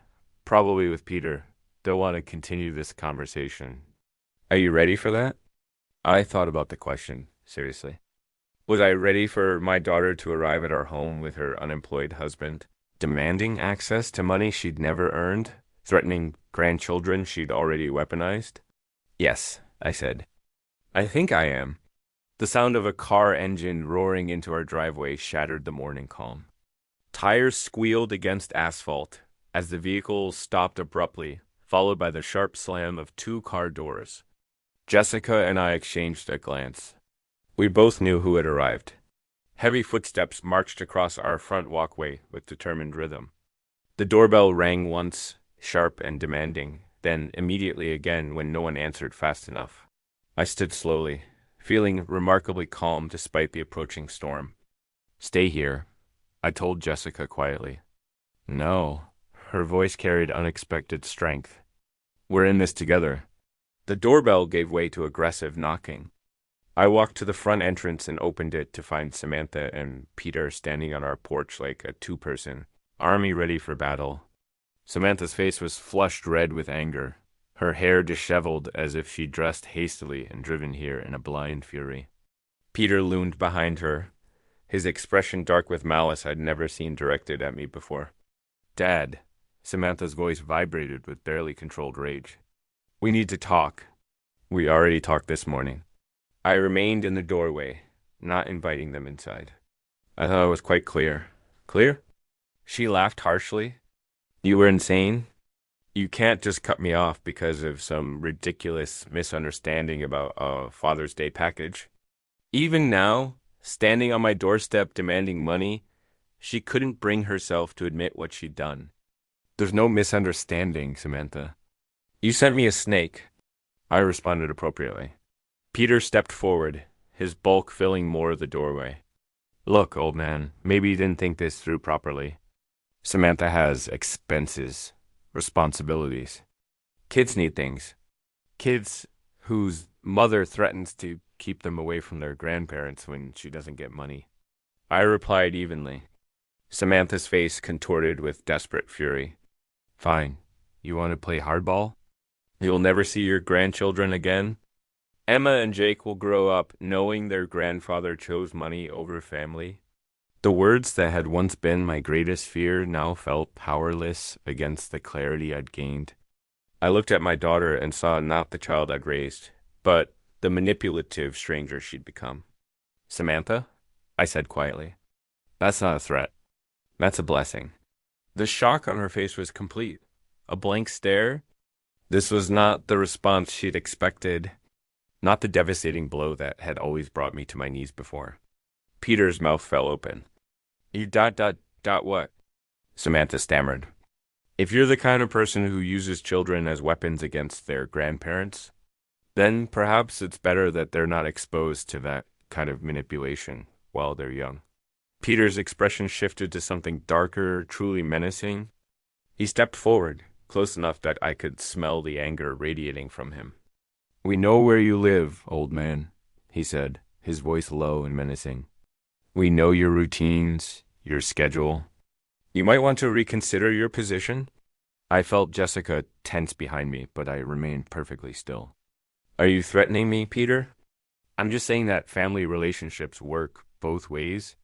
S1: Probably with Peter. They'll want to continue this conversation. Are you ready for that? I thought about the question, seriously. Was I ready for my daughter to arrive at our home with her unemployed husband, demanding access to money she'd never earned, threatening grandchildren she'd already weaponized? Yes, I said. I think I am. The sound of a car engine roaring into our driveway shattered the morning calm. Tires squealed against asphalt as the vehicle stopped abruptly, followed by the sharp slam of 2 car doors. Jessica and I exchanged a glance. We both knew who had arrived. Heavy footsteps marched across our front walkway with determined rhythm. The doorbell rang once, sharp and demanding, then immediately again when no one answered fast enough. I stood slowly, feeling remarkably calm despite the approaching storm. Stay here, I told Jessica quietly. No, her voice carried unexpected strength. We're in this together. The doorbell gave way to aggressive knocking. I walked to the front entrance and opened it to find Samantha and Peter standing on our porch like a 2-person, army ready for battle. Samantha's face was flushed red with anger, her hair disheveled as if she'd dressed hastily and driven here in a blind fury. Peter loomed behind her, his expression dark with malice I'd never seen directed at me before. Dad, Samantha's voice vibrated with barely controlled rage. We need to talk. We already talked this morning. I remained in the doorway, not inviting them inside. I thought it was quite clear. Clear? She laughed harshly. You were insane? You can't just cut me off because of some ridiculous misunderstanding about a Father's Day package. Even now, standing on my doorstep demanding money, she couldn't bring herself to admit what she'd done. There's no misunderstanding, Samantha. You sent me a snake. I responded appropriately. Peter stepped forward, his bulk filling more of the doorway. Look, old man, maybe you didn't think this through properly. Samantha has expenses, responsibilities. Kids need things. Kids whose mother threatens to keep them away from their grandparents when she doesn't get money. I replied evenly. Samantha's face contorted with desperate fury. Fine. You want to play hardball? You'll never see your grandchildren again? Emma and Jake will grow up knowing their grandfather chose money over family. The words that had once been my greatest fear now felt powerless against the clarity I'd gained. I looked at my daughter and saw not the child I'd raised, but the manipulative stranger she'd become. Samantha? I said quietly. That's not a threat. That's a blessing. The shock on her face was complete. A blank stare. This was not the response she'd expected, not the devastating blow that had always brought me to my knees before. Peter's mouth fell open. You what? Samantha stammered. If you're the kind of person who uses children as weapons against their grandparents, then perhaps it's better that they're not exposed to that kind of manipulation while they're young. Peter's expression shifted to something darker, truly menacing. He stepped forward, close enough that I could smell the anger radiating from him. We know where you live, old man, he said, his voice low and menacing. We know your routines, your schedule. You might want to reconsider your position. I felt Jessica tense behind me, but I remained perfectly still. Are you threatening me, Peter? I'm just saying that family relationships work both ways.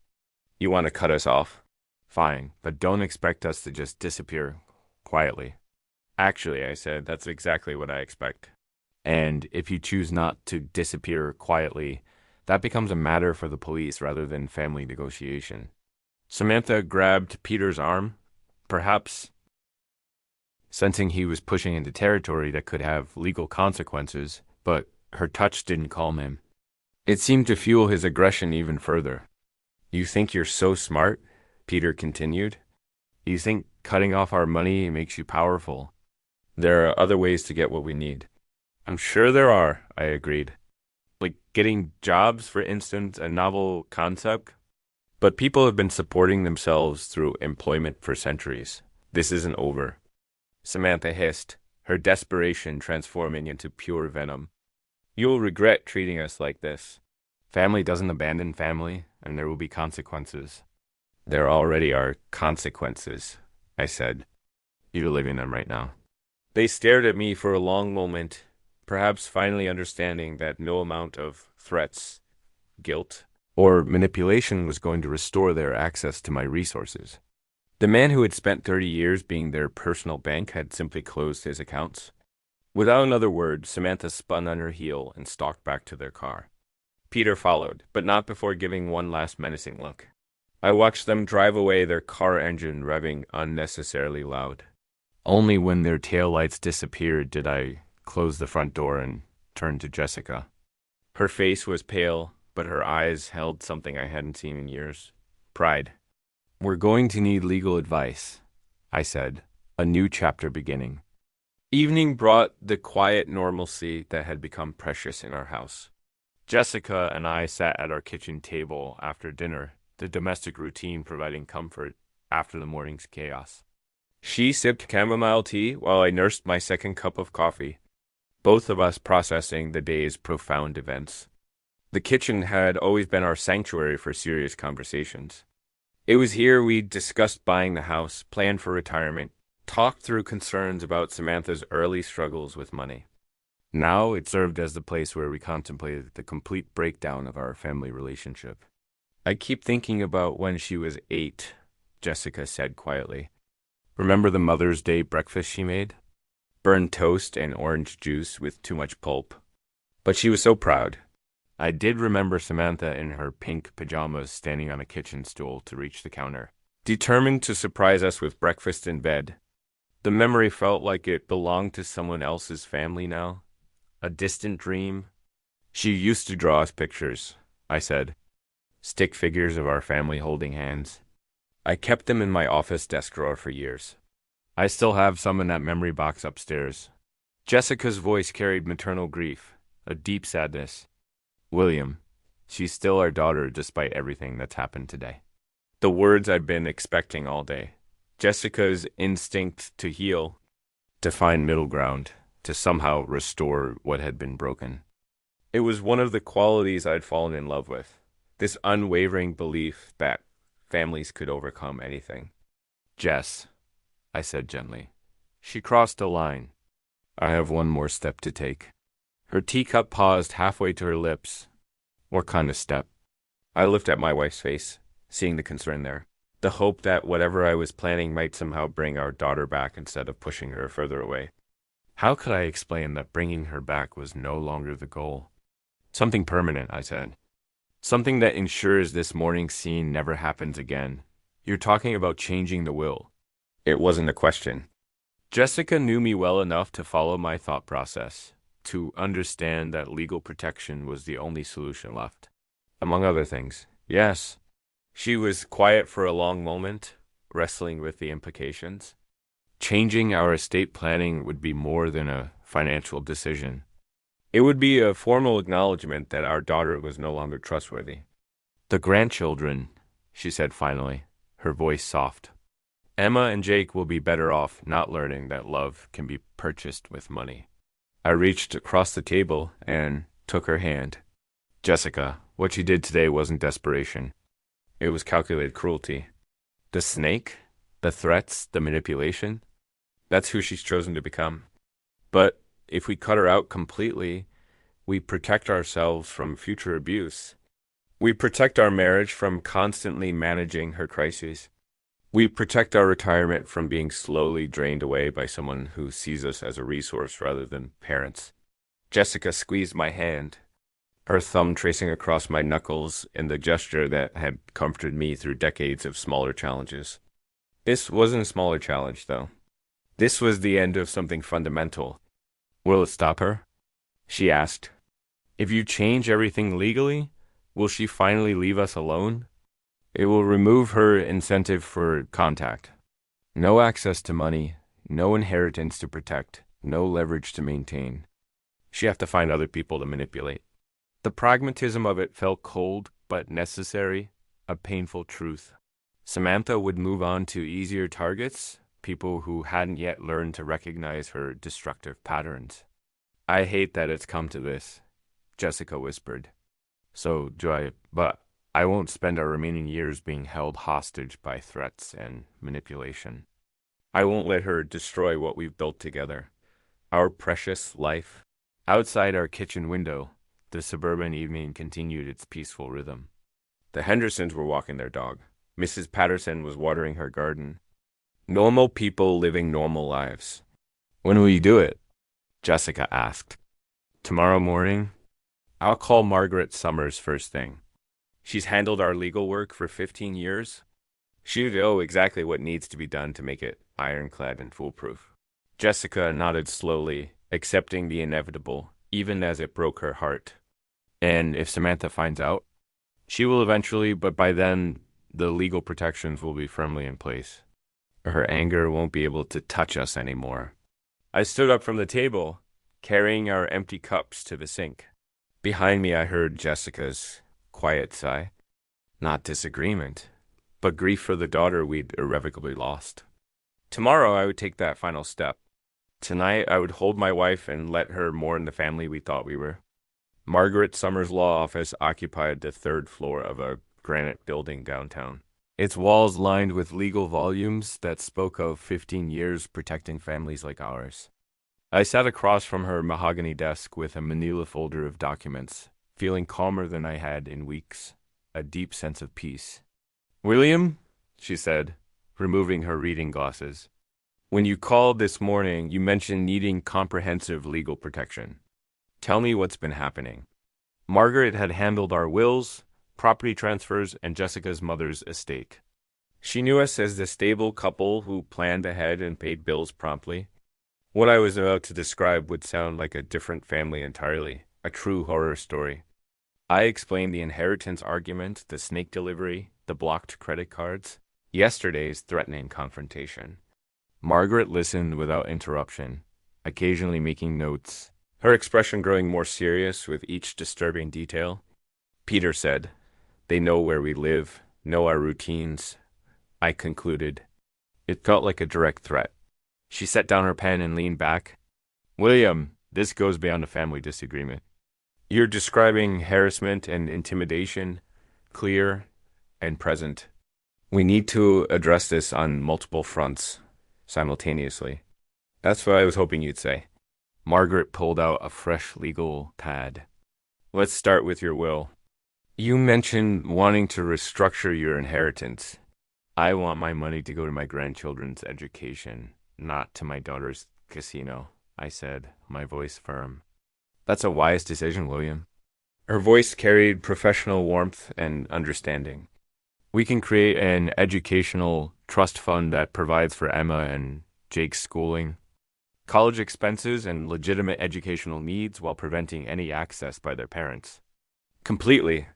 S1: You want to cut us off? Fine, but don't expect us to just disappear quietly. Actually, I said, that's exactly what I expect. And if you choose not to disappear quietly, that becomes a matter for the police rather than family negotiation. Samantha grabbed Peter's arm, perhaps sensing he was pushing into territory that could have legal consequences, but her touch didn't calm him. It seemed to fuel his aggression even further. You think you're so smart? Peter continued. You think cutting off our money makes you powerful? There are other ways to get what we need. I'm sure there are, I agreed. Like getting jobs, for instance, a novel concept. But people have been supporting themselves through employment for centuries. This isn't over. Samantha hissed, her desperation transforming into pure venom. You'll regret treating us like this. Family doesn't abandon family, and there will be consequences. There already are consequences, I said. You're living them right now. They stared at me for a long moment, perhaps finally understanding that no amount of threats, guilt, or manipulation was going to restore their access to my resources. The man who had spent 30 years being their personal bank had simply closed his accounts. Without another word, Samantha spun on her heel and stalked back to their car. Peter followed, but not before giving one last menacing look. I watched them drive away, their car engine revving unnecessarily loud. Only when their taillights disappeared did I close the front door and turn to Jessica. Her face was pale, but her eyes held something I hadn't seen in years. Pride. We're going to need legal advice, I said, a new chapter beginning. Evening brought the quiet normalcy that had become precious in our house. Jessica and I sat at our kitchen table after dinner, the domestic routine providing comfort after the morning's chaos. She sipped chamomile tea while I nursed my second cup of coffee, both of us processing the day's profound events. The kitchen had always been our sanctuary for serious conversations. It was here we discussed buying the house, planned for retirement, talked through concerns about Samantha's early struggles with money. Now it served as the place where we contemplated the complete breakdown of our family relationship. I keep thinking about when she was 8, Jessica said quietly. Remember the Mother's Day breakfast she made? Burned toast and orange juice with too much pulp. But she was so proud. I did remember Samantha in her pink pajamas standing on a kitchen stool to reach the counter, determined to surprise us with breakfast in bed. The memory felt like it belonged to someone else's family now, a distant dream. She used to draw us pictures, I said, stick figures of our family holding hands. I kept them in my office desk drawer for years. I still have some in that memory box upstairs. Jessica's voice carried maternal grief, a deep sadness. William, she's still our daughter despite everything that's happened today. The words I'd been expecting all day. Jessica's instinct to heal, to find middle ground, to somehow restore what had been broken. It was one of the qualities I'd fallen in love with, this unwavering belief that families could overcome anything. Jess, I said gently. She crossed a line. I have one more step to take. Her teacup paused halfway to her lips. What kind of step? I looked at my wife's face, seeing the concern there. The hope that whatever I was planning might somehow bring our daughter back instead of pushing her further away. How could I explain that bringing her back was no longer the goal? Something permanent, I said. Something that ensures this morning's scene never happens again. You're talking about changing the will. It wasn't a question. Jessica knew me well enough to follow my thought process, to understand that legal protection was the only solution left. Among other things, yes. She was quiet for a long moment, wrestling with the implications. Changing our estate planning would be more than a financial decision. It would be a formal acknowledgement that our daughter was no longer trustworthy. The grandchildren, she said finally, her voice soft. Emma and Jake will be better off not learning that love can be purchased with money. I reached across the table and took her hand. Jessica, what you did today wasn't desperation. It was calculated cruelty. The snake, the threats, the manipulation, that's who she's chosen to become. But if we cut her out completely, we protect ourselves from future abuse. We protect our marriage from constantly managing her crises. We protect our retirement from being slowly drained away by someone who sees us as a resource rather than parents. Jessica squeezed my hand, her thumb tracing across my knuckles in the gesture that had comforted me through decades of smaller challenges. This wasn't a smaller challenge, though. This was the end of something fundamental. Will it stop her? She asked. If you change everything legally, will she finally leave us alone? It will remove her incentive for contact. No access to money, no inheritance to protect, no leverage to maintain. She'd have to find other people to manipulate. The pragmatism of it felt cold but necessary, a painful truth. Samantha would move on to easier targets, people who hadn't yet learned to recognize her destructive patterns. I hate that it's come to this, Jessica whispered. So do I, but I won't spend our remaining years being held hostage by threats and manipulation. I won't let her destroy what we've built together. Our precious life. Outside our kitchen window, the suburban evening continued its peaceful rhythm. The Hendersons were walking their dog. Mrs. Patterson was watering her garden. Normal people living normal lives. When will you do it? Jessica asked. Tomorrow morning? I'll call Margaret Summers first thing. She's handled our legal work for 15 years. She'd know exactly what needs to be done to make it ironclad and foolproof. Jessica nodded slowly, accepting the inevitable, even as it broke her heart. And if Samantha finds out? She will eventually, but by then, the legal protections will be firmly in place. Her anger won't be able to touch us anymore. I stood up from the table, carrying our empty cups to the sink. Behind me, I heard Jessica's quiet sigh. Not disagreement, but grief for the daughter we'd irrevocably lost. Tomorrow, I would take that final step. Tonight, I would hold my wife and let her mourn the family we thought we were. Margaret Summers' law office occupied the third floor of a granite building downtown. its walls lined with legal volumes that spoke of 15 years protecting families like ours. I sat across from her mahogany desk with a manila folder of documents, feeling calmer than I had in weeks, a deep sense of peace. "William," she said, removing her reading glasses, "when you called this morning, you mentioned needing comprehensive legal protection. Tell me what's been happening." Margaret had handled our wills, property transfers, and Jessica's mother's estate. She knew us as the stable couple who planned ahead and paid bills promptly. What I was about to describe would sound like a different family entirely, a true horror story. I explained the inheritance argument, the snake delivery, the blocked credit cards, yesterday's threatening confrontation. Margaret listened without interruption, occasionally making notes, her expression growing more serious with each disturbing detail. Peter said, "They know where we live, know our routines," I concluded. It felt like a direct threat. She set down her pen and leaned back. "William, this goes beyond a family disagreement. You're describing harassment and intimidation, clear and present. We need to address this on multiple fronts, simultaneously." "That's what I was hoping you'd say." Margaret pulled out a fresh legal pad. "Let's start with your will. You mentioned wanting to restructure your inheritance. I want my money to go to my grandchildren's education, not to my daughter's casino," I said, my voice firm. "That's a wise decision, William." Her voice carried professional warmth and understanding. "We can create an educational trust fund that provides for Emma and Jake's schooling, college expenses, and legitimate educational needs while preventing any access by their parents." Completely.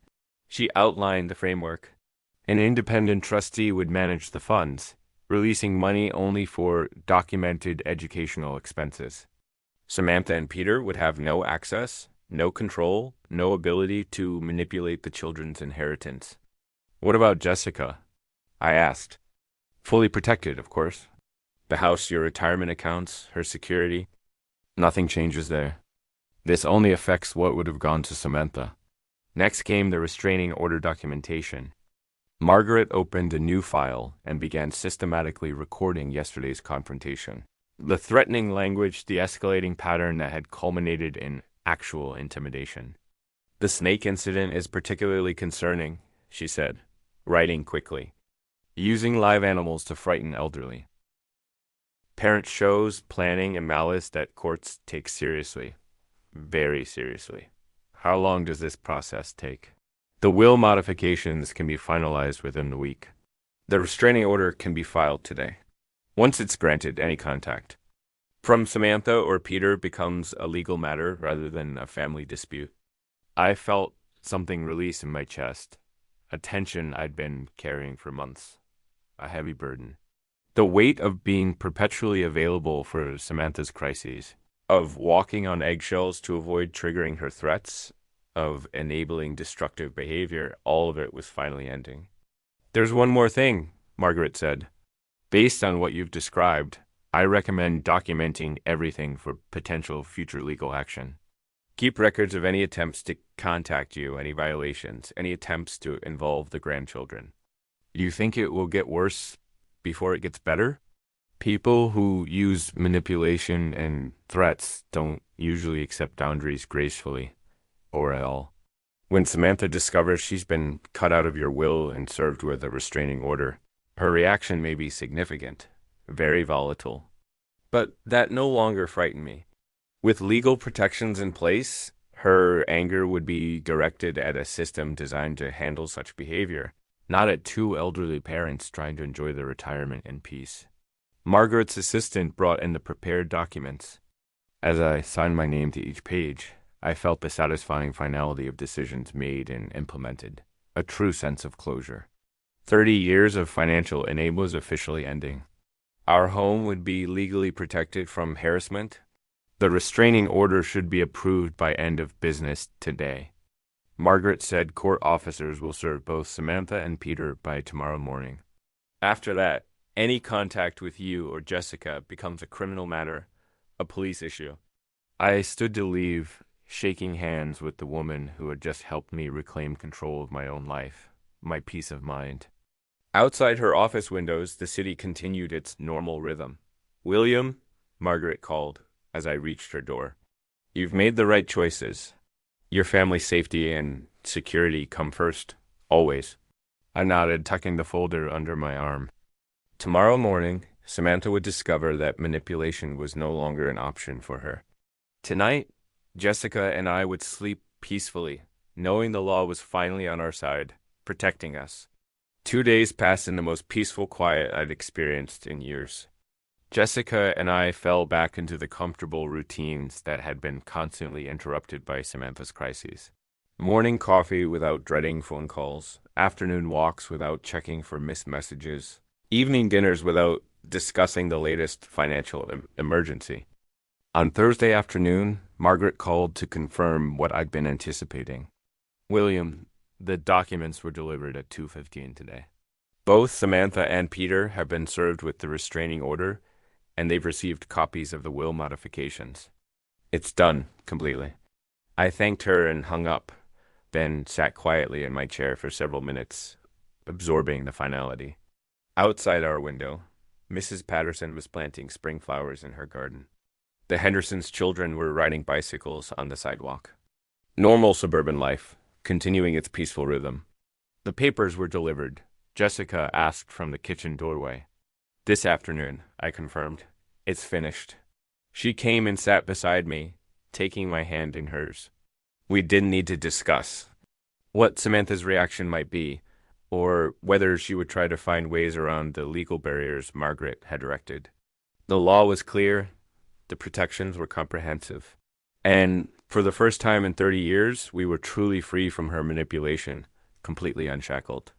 S1: She outlined the framework. An independent trustee would manage the funds, releasing money only for documented educational expenses. Samantha and Peter would have no access, no control, no ability to manipulate the children's inheritance. "What about Jessica?" I asked. "Fully protected, of course. The house, your retirement accounts, her security. Nothing changes there. This only affects what would have gone to Samantha." Next came the restraining order documentation. Margaret opened a new file and began systematically recording yesterday's confrontation. The threatening language, the escalating pattern that had culminated in actual intimidation. "The snake incident is particularly concerning," she said, writing quickly. "Using live animals to frighten elderly. Parent shows planning and malice that courts take seriously. Very seriously. How long does this process take? The will modifications can be finalized within the week. The restraining order can be filed today. Once it's granted, any contact from Samantha or Peter becomes a legal matter rather than a family dispute." I felt something release in my chest, a tension I'd been carrying for months, a heavy burden. The weight of being perpetually available for Samantha's crises, of walking on eggshells to avoid triggering her threats, of enabling destructive behavior, all of it was finally ending. "There's one more thing," Margaret said. "Based on what you've described, I recommend documenting everything for potential future legal action. Keep records of any attempts to contact you, any violations, any attempts to involve the grandchildren. Do you think it will get worse before it gets better? People who use manipulation and threats don't usually accept boundaries gracefully, or at all. When Samantha discovers she's been cut out of your will and served with a restraining order, her reaction may be significant, very volatile. But that no longer frightened me. With legal protections in place, her anger would be directed at a system designed to handle such behavior, not at two elderly parents trying to enjoy their retirement in peace. Margaret's assistant brought in the prepared documents. As I signed my name to each page, I felt the satisfying finality of decisions made and implemented, a true sense of closure. 30 years of financial aid was officially ending. Our home would be legally protected from harassment. The restraining order should be approved by end of business today. Margaret said court officers will serve both Samantha and Peter by tomorrow morning. After that, any contact with you or Jessica becomes a criminal matter, a police issue. I stood to leave, shaking hands with the woman who had just helped me reclaim control of my own life, my peace of mind. Outside her office windows, the city continued its normal rhythm. William, Margaret called as I reached her door. You've made the right choices. Your family's safety and security come first, always. I nodded, tucking the folder under my arm. Tomorrow morning, Samantha would discover that manipulation was no longer an option for her. Tonight, Jessica and I would sleep peacefully, knowing the law was finally on our side, protecting us. 2 days passed in the most peaceful quiet I'd experienced in years. Jessica and I fell back into the comfortable routines that had been constantly interrupted by Samantha's crises. Morning coffee without dreading phone calls, afternoon walks without checking for missed messages, evening dinners without discussing the latest financial emergency. On Thursday afternoon, Margaret called to confirm what I'd been anticipating. William, the documents were delivered at 2:15 today. Both Samantha and Peter have been served with the restraining order, and they've received copies of the will modifications. It's done, completely. I thanked her and hung up, then sat quietly in my chair for several minutes, absorbing the finality. Outside our window, Mrs. Patterson was planting spring flowers in her garden. The Hendersons' children were riding bicycles on the sidewalk. Normal suburban life, continuing its peaceful rhythm. The papers were delivered. Jessica asked from the kitchen doorway. This afternoon, I confirmed. It's finished. She came and sat beside me, taking my hand in hers. We didn't need to discuss what Samantha's reaction might be, or whether she would try to find ways around the legal barriers Margaret had erected. The law was clear, the protections were comprehensive, and for the first time in 30 years, we were truly free from her manipulation, completely unshackled.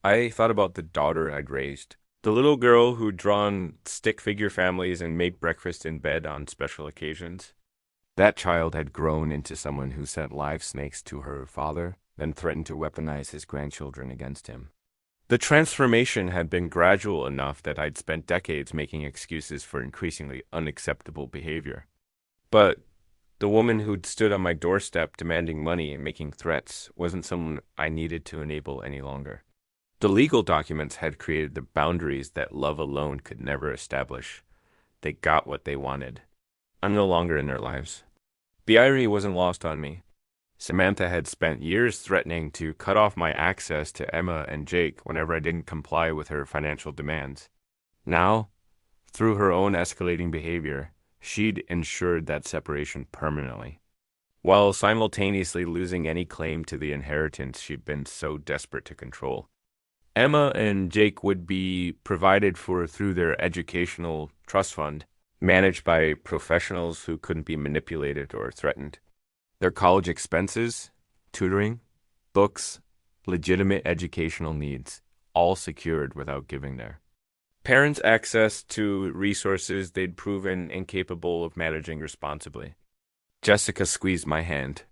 S1: I thought about the daughter I'd raised, the little girl who'd drawn stick figure families and made breakfast in bed on special occasions. That child had grown into someone who sent live snakes to her father, then threatened to weaponize his grandchildren against him. The transformation had been gradual enough that I'd spent decades making excuses for increasingly unacceptable behavior. But the woman who'd stood on my doorstep demanding money and making threats wasn't someone I needed to enable any longer. The legal documents had created the boundaries that love alone could never establish. They got what they wanted. I'm no longer in their lives. The irony wasn't lost on me. Samantha had spent years threatening to cut off my access to Emma and Jake whenever I didn't comply with her financial demands. Now, through her own escalating behavior, she'd ensured that separation permanently, while simultaneously losing any claim to the inheritance she'd been so desperate to control. Emma and Jake would be provided for through their educational trust fund, managed by professionals who couldn't be manipulated or threatened. Their college expenses, tutoring, books, legitimate educational needs, all secured without giving there. Parents' access to resources they'd proven incapable of managing responsibly. Jessica squeezed my hand.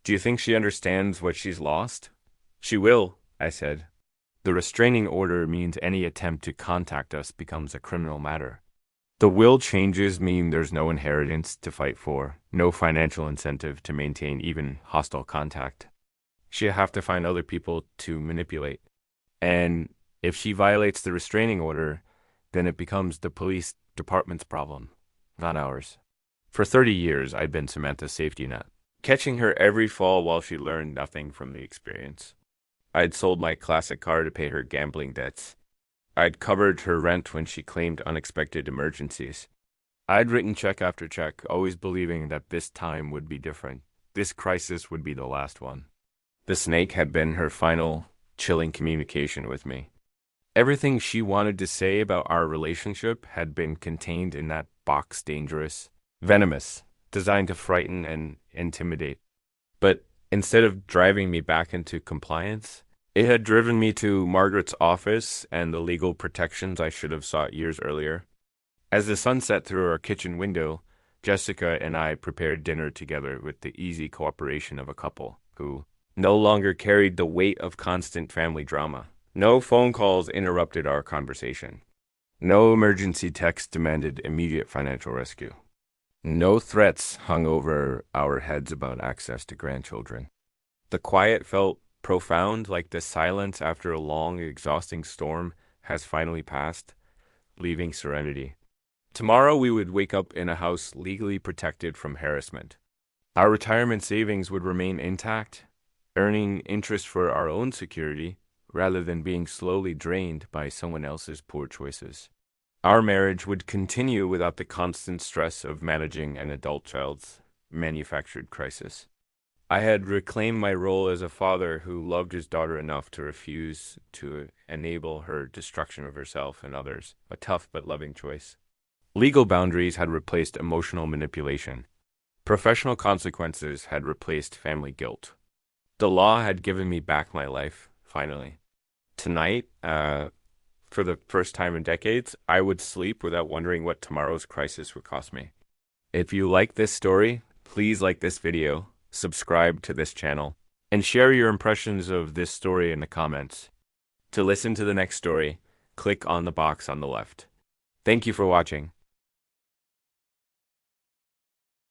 S1: Do you think she understands what she's lost? She will, I said. The restraining order means any attempt to contact us becomes a criminal matter. The will changes mean there's no inheritance to fight for, no financial incentive to maintain even hostile contact. She'll have to find other people to manipulate. And if she violates the restraining order, then it becomes the police department's problem, not ours. For 30 years, I'd been Samantha's safety net, catching her every fall while she learned nothing from the experience. I'd sold my classic car to pay her gambling debts. I'd covered her rent when she claimed unexpected emergencies. I'd written check after check, always believing that this time would be different. This crisis would be the last one. The snake had been her final, chilling communication with me. Everything she wanted to say about our relationship had been contained in that box, dangerous, venomous, designed to frighten and intimidate. But instead of driving me back into compliance, it had driven me to Margaret's office and the legal protections I should have sought years earlier. As the sun set through our kitchen window, Jessica and I prepared dinner together with the easy cooperation of a couple who no longer carried the weight of constant family drama. No phone calls interrupted our conversation. No emergency text demanded immediate financial rescue. No threats hung over our heads about access to grandchildren. The quiet felt Profound, like the silence after a long, exhausting storm has finally passed, leaving serenity. Tomorrow we would wake up in a house legally protected from harassment. Our retirement savings would remain intact, earning interest for our own security rather than being slowly drained by someone else's poor choices. Our marriage would continue without the constant stress of managing an adult child's manufactured crisis. I had reclaimed my role as a father who loved his daughter enough to refuse to enable her destruction of herself and others, a tough but loving choice. Legal boundaries had replaced emotional manipulation. Professional consequences had replaced family guilt. The law had given me back my life, finally. Tonight, for the first time in decades, I would sleep without wondering what tomorrow's crisis would cost me. If you like this story, please like this video, subscribe to this channel, and share your impressions of this story in the comments. To listen to the next story, click on the box on the left. Thank you for watching.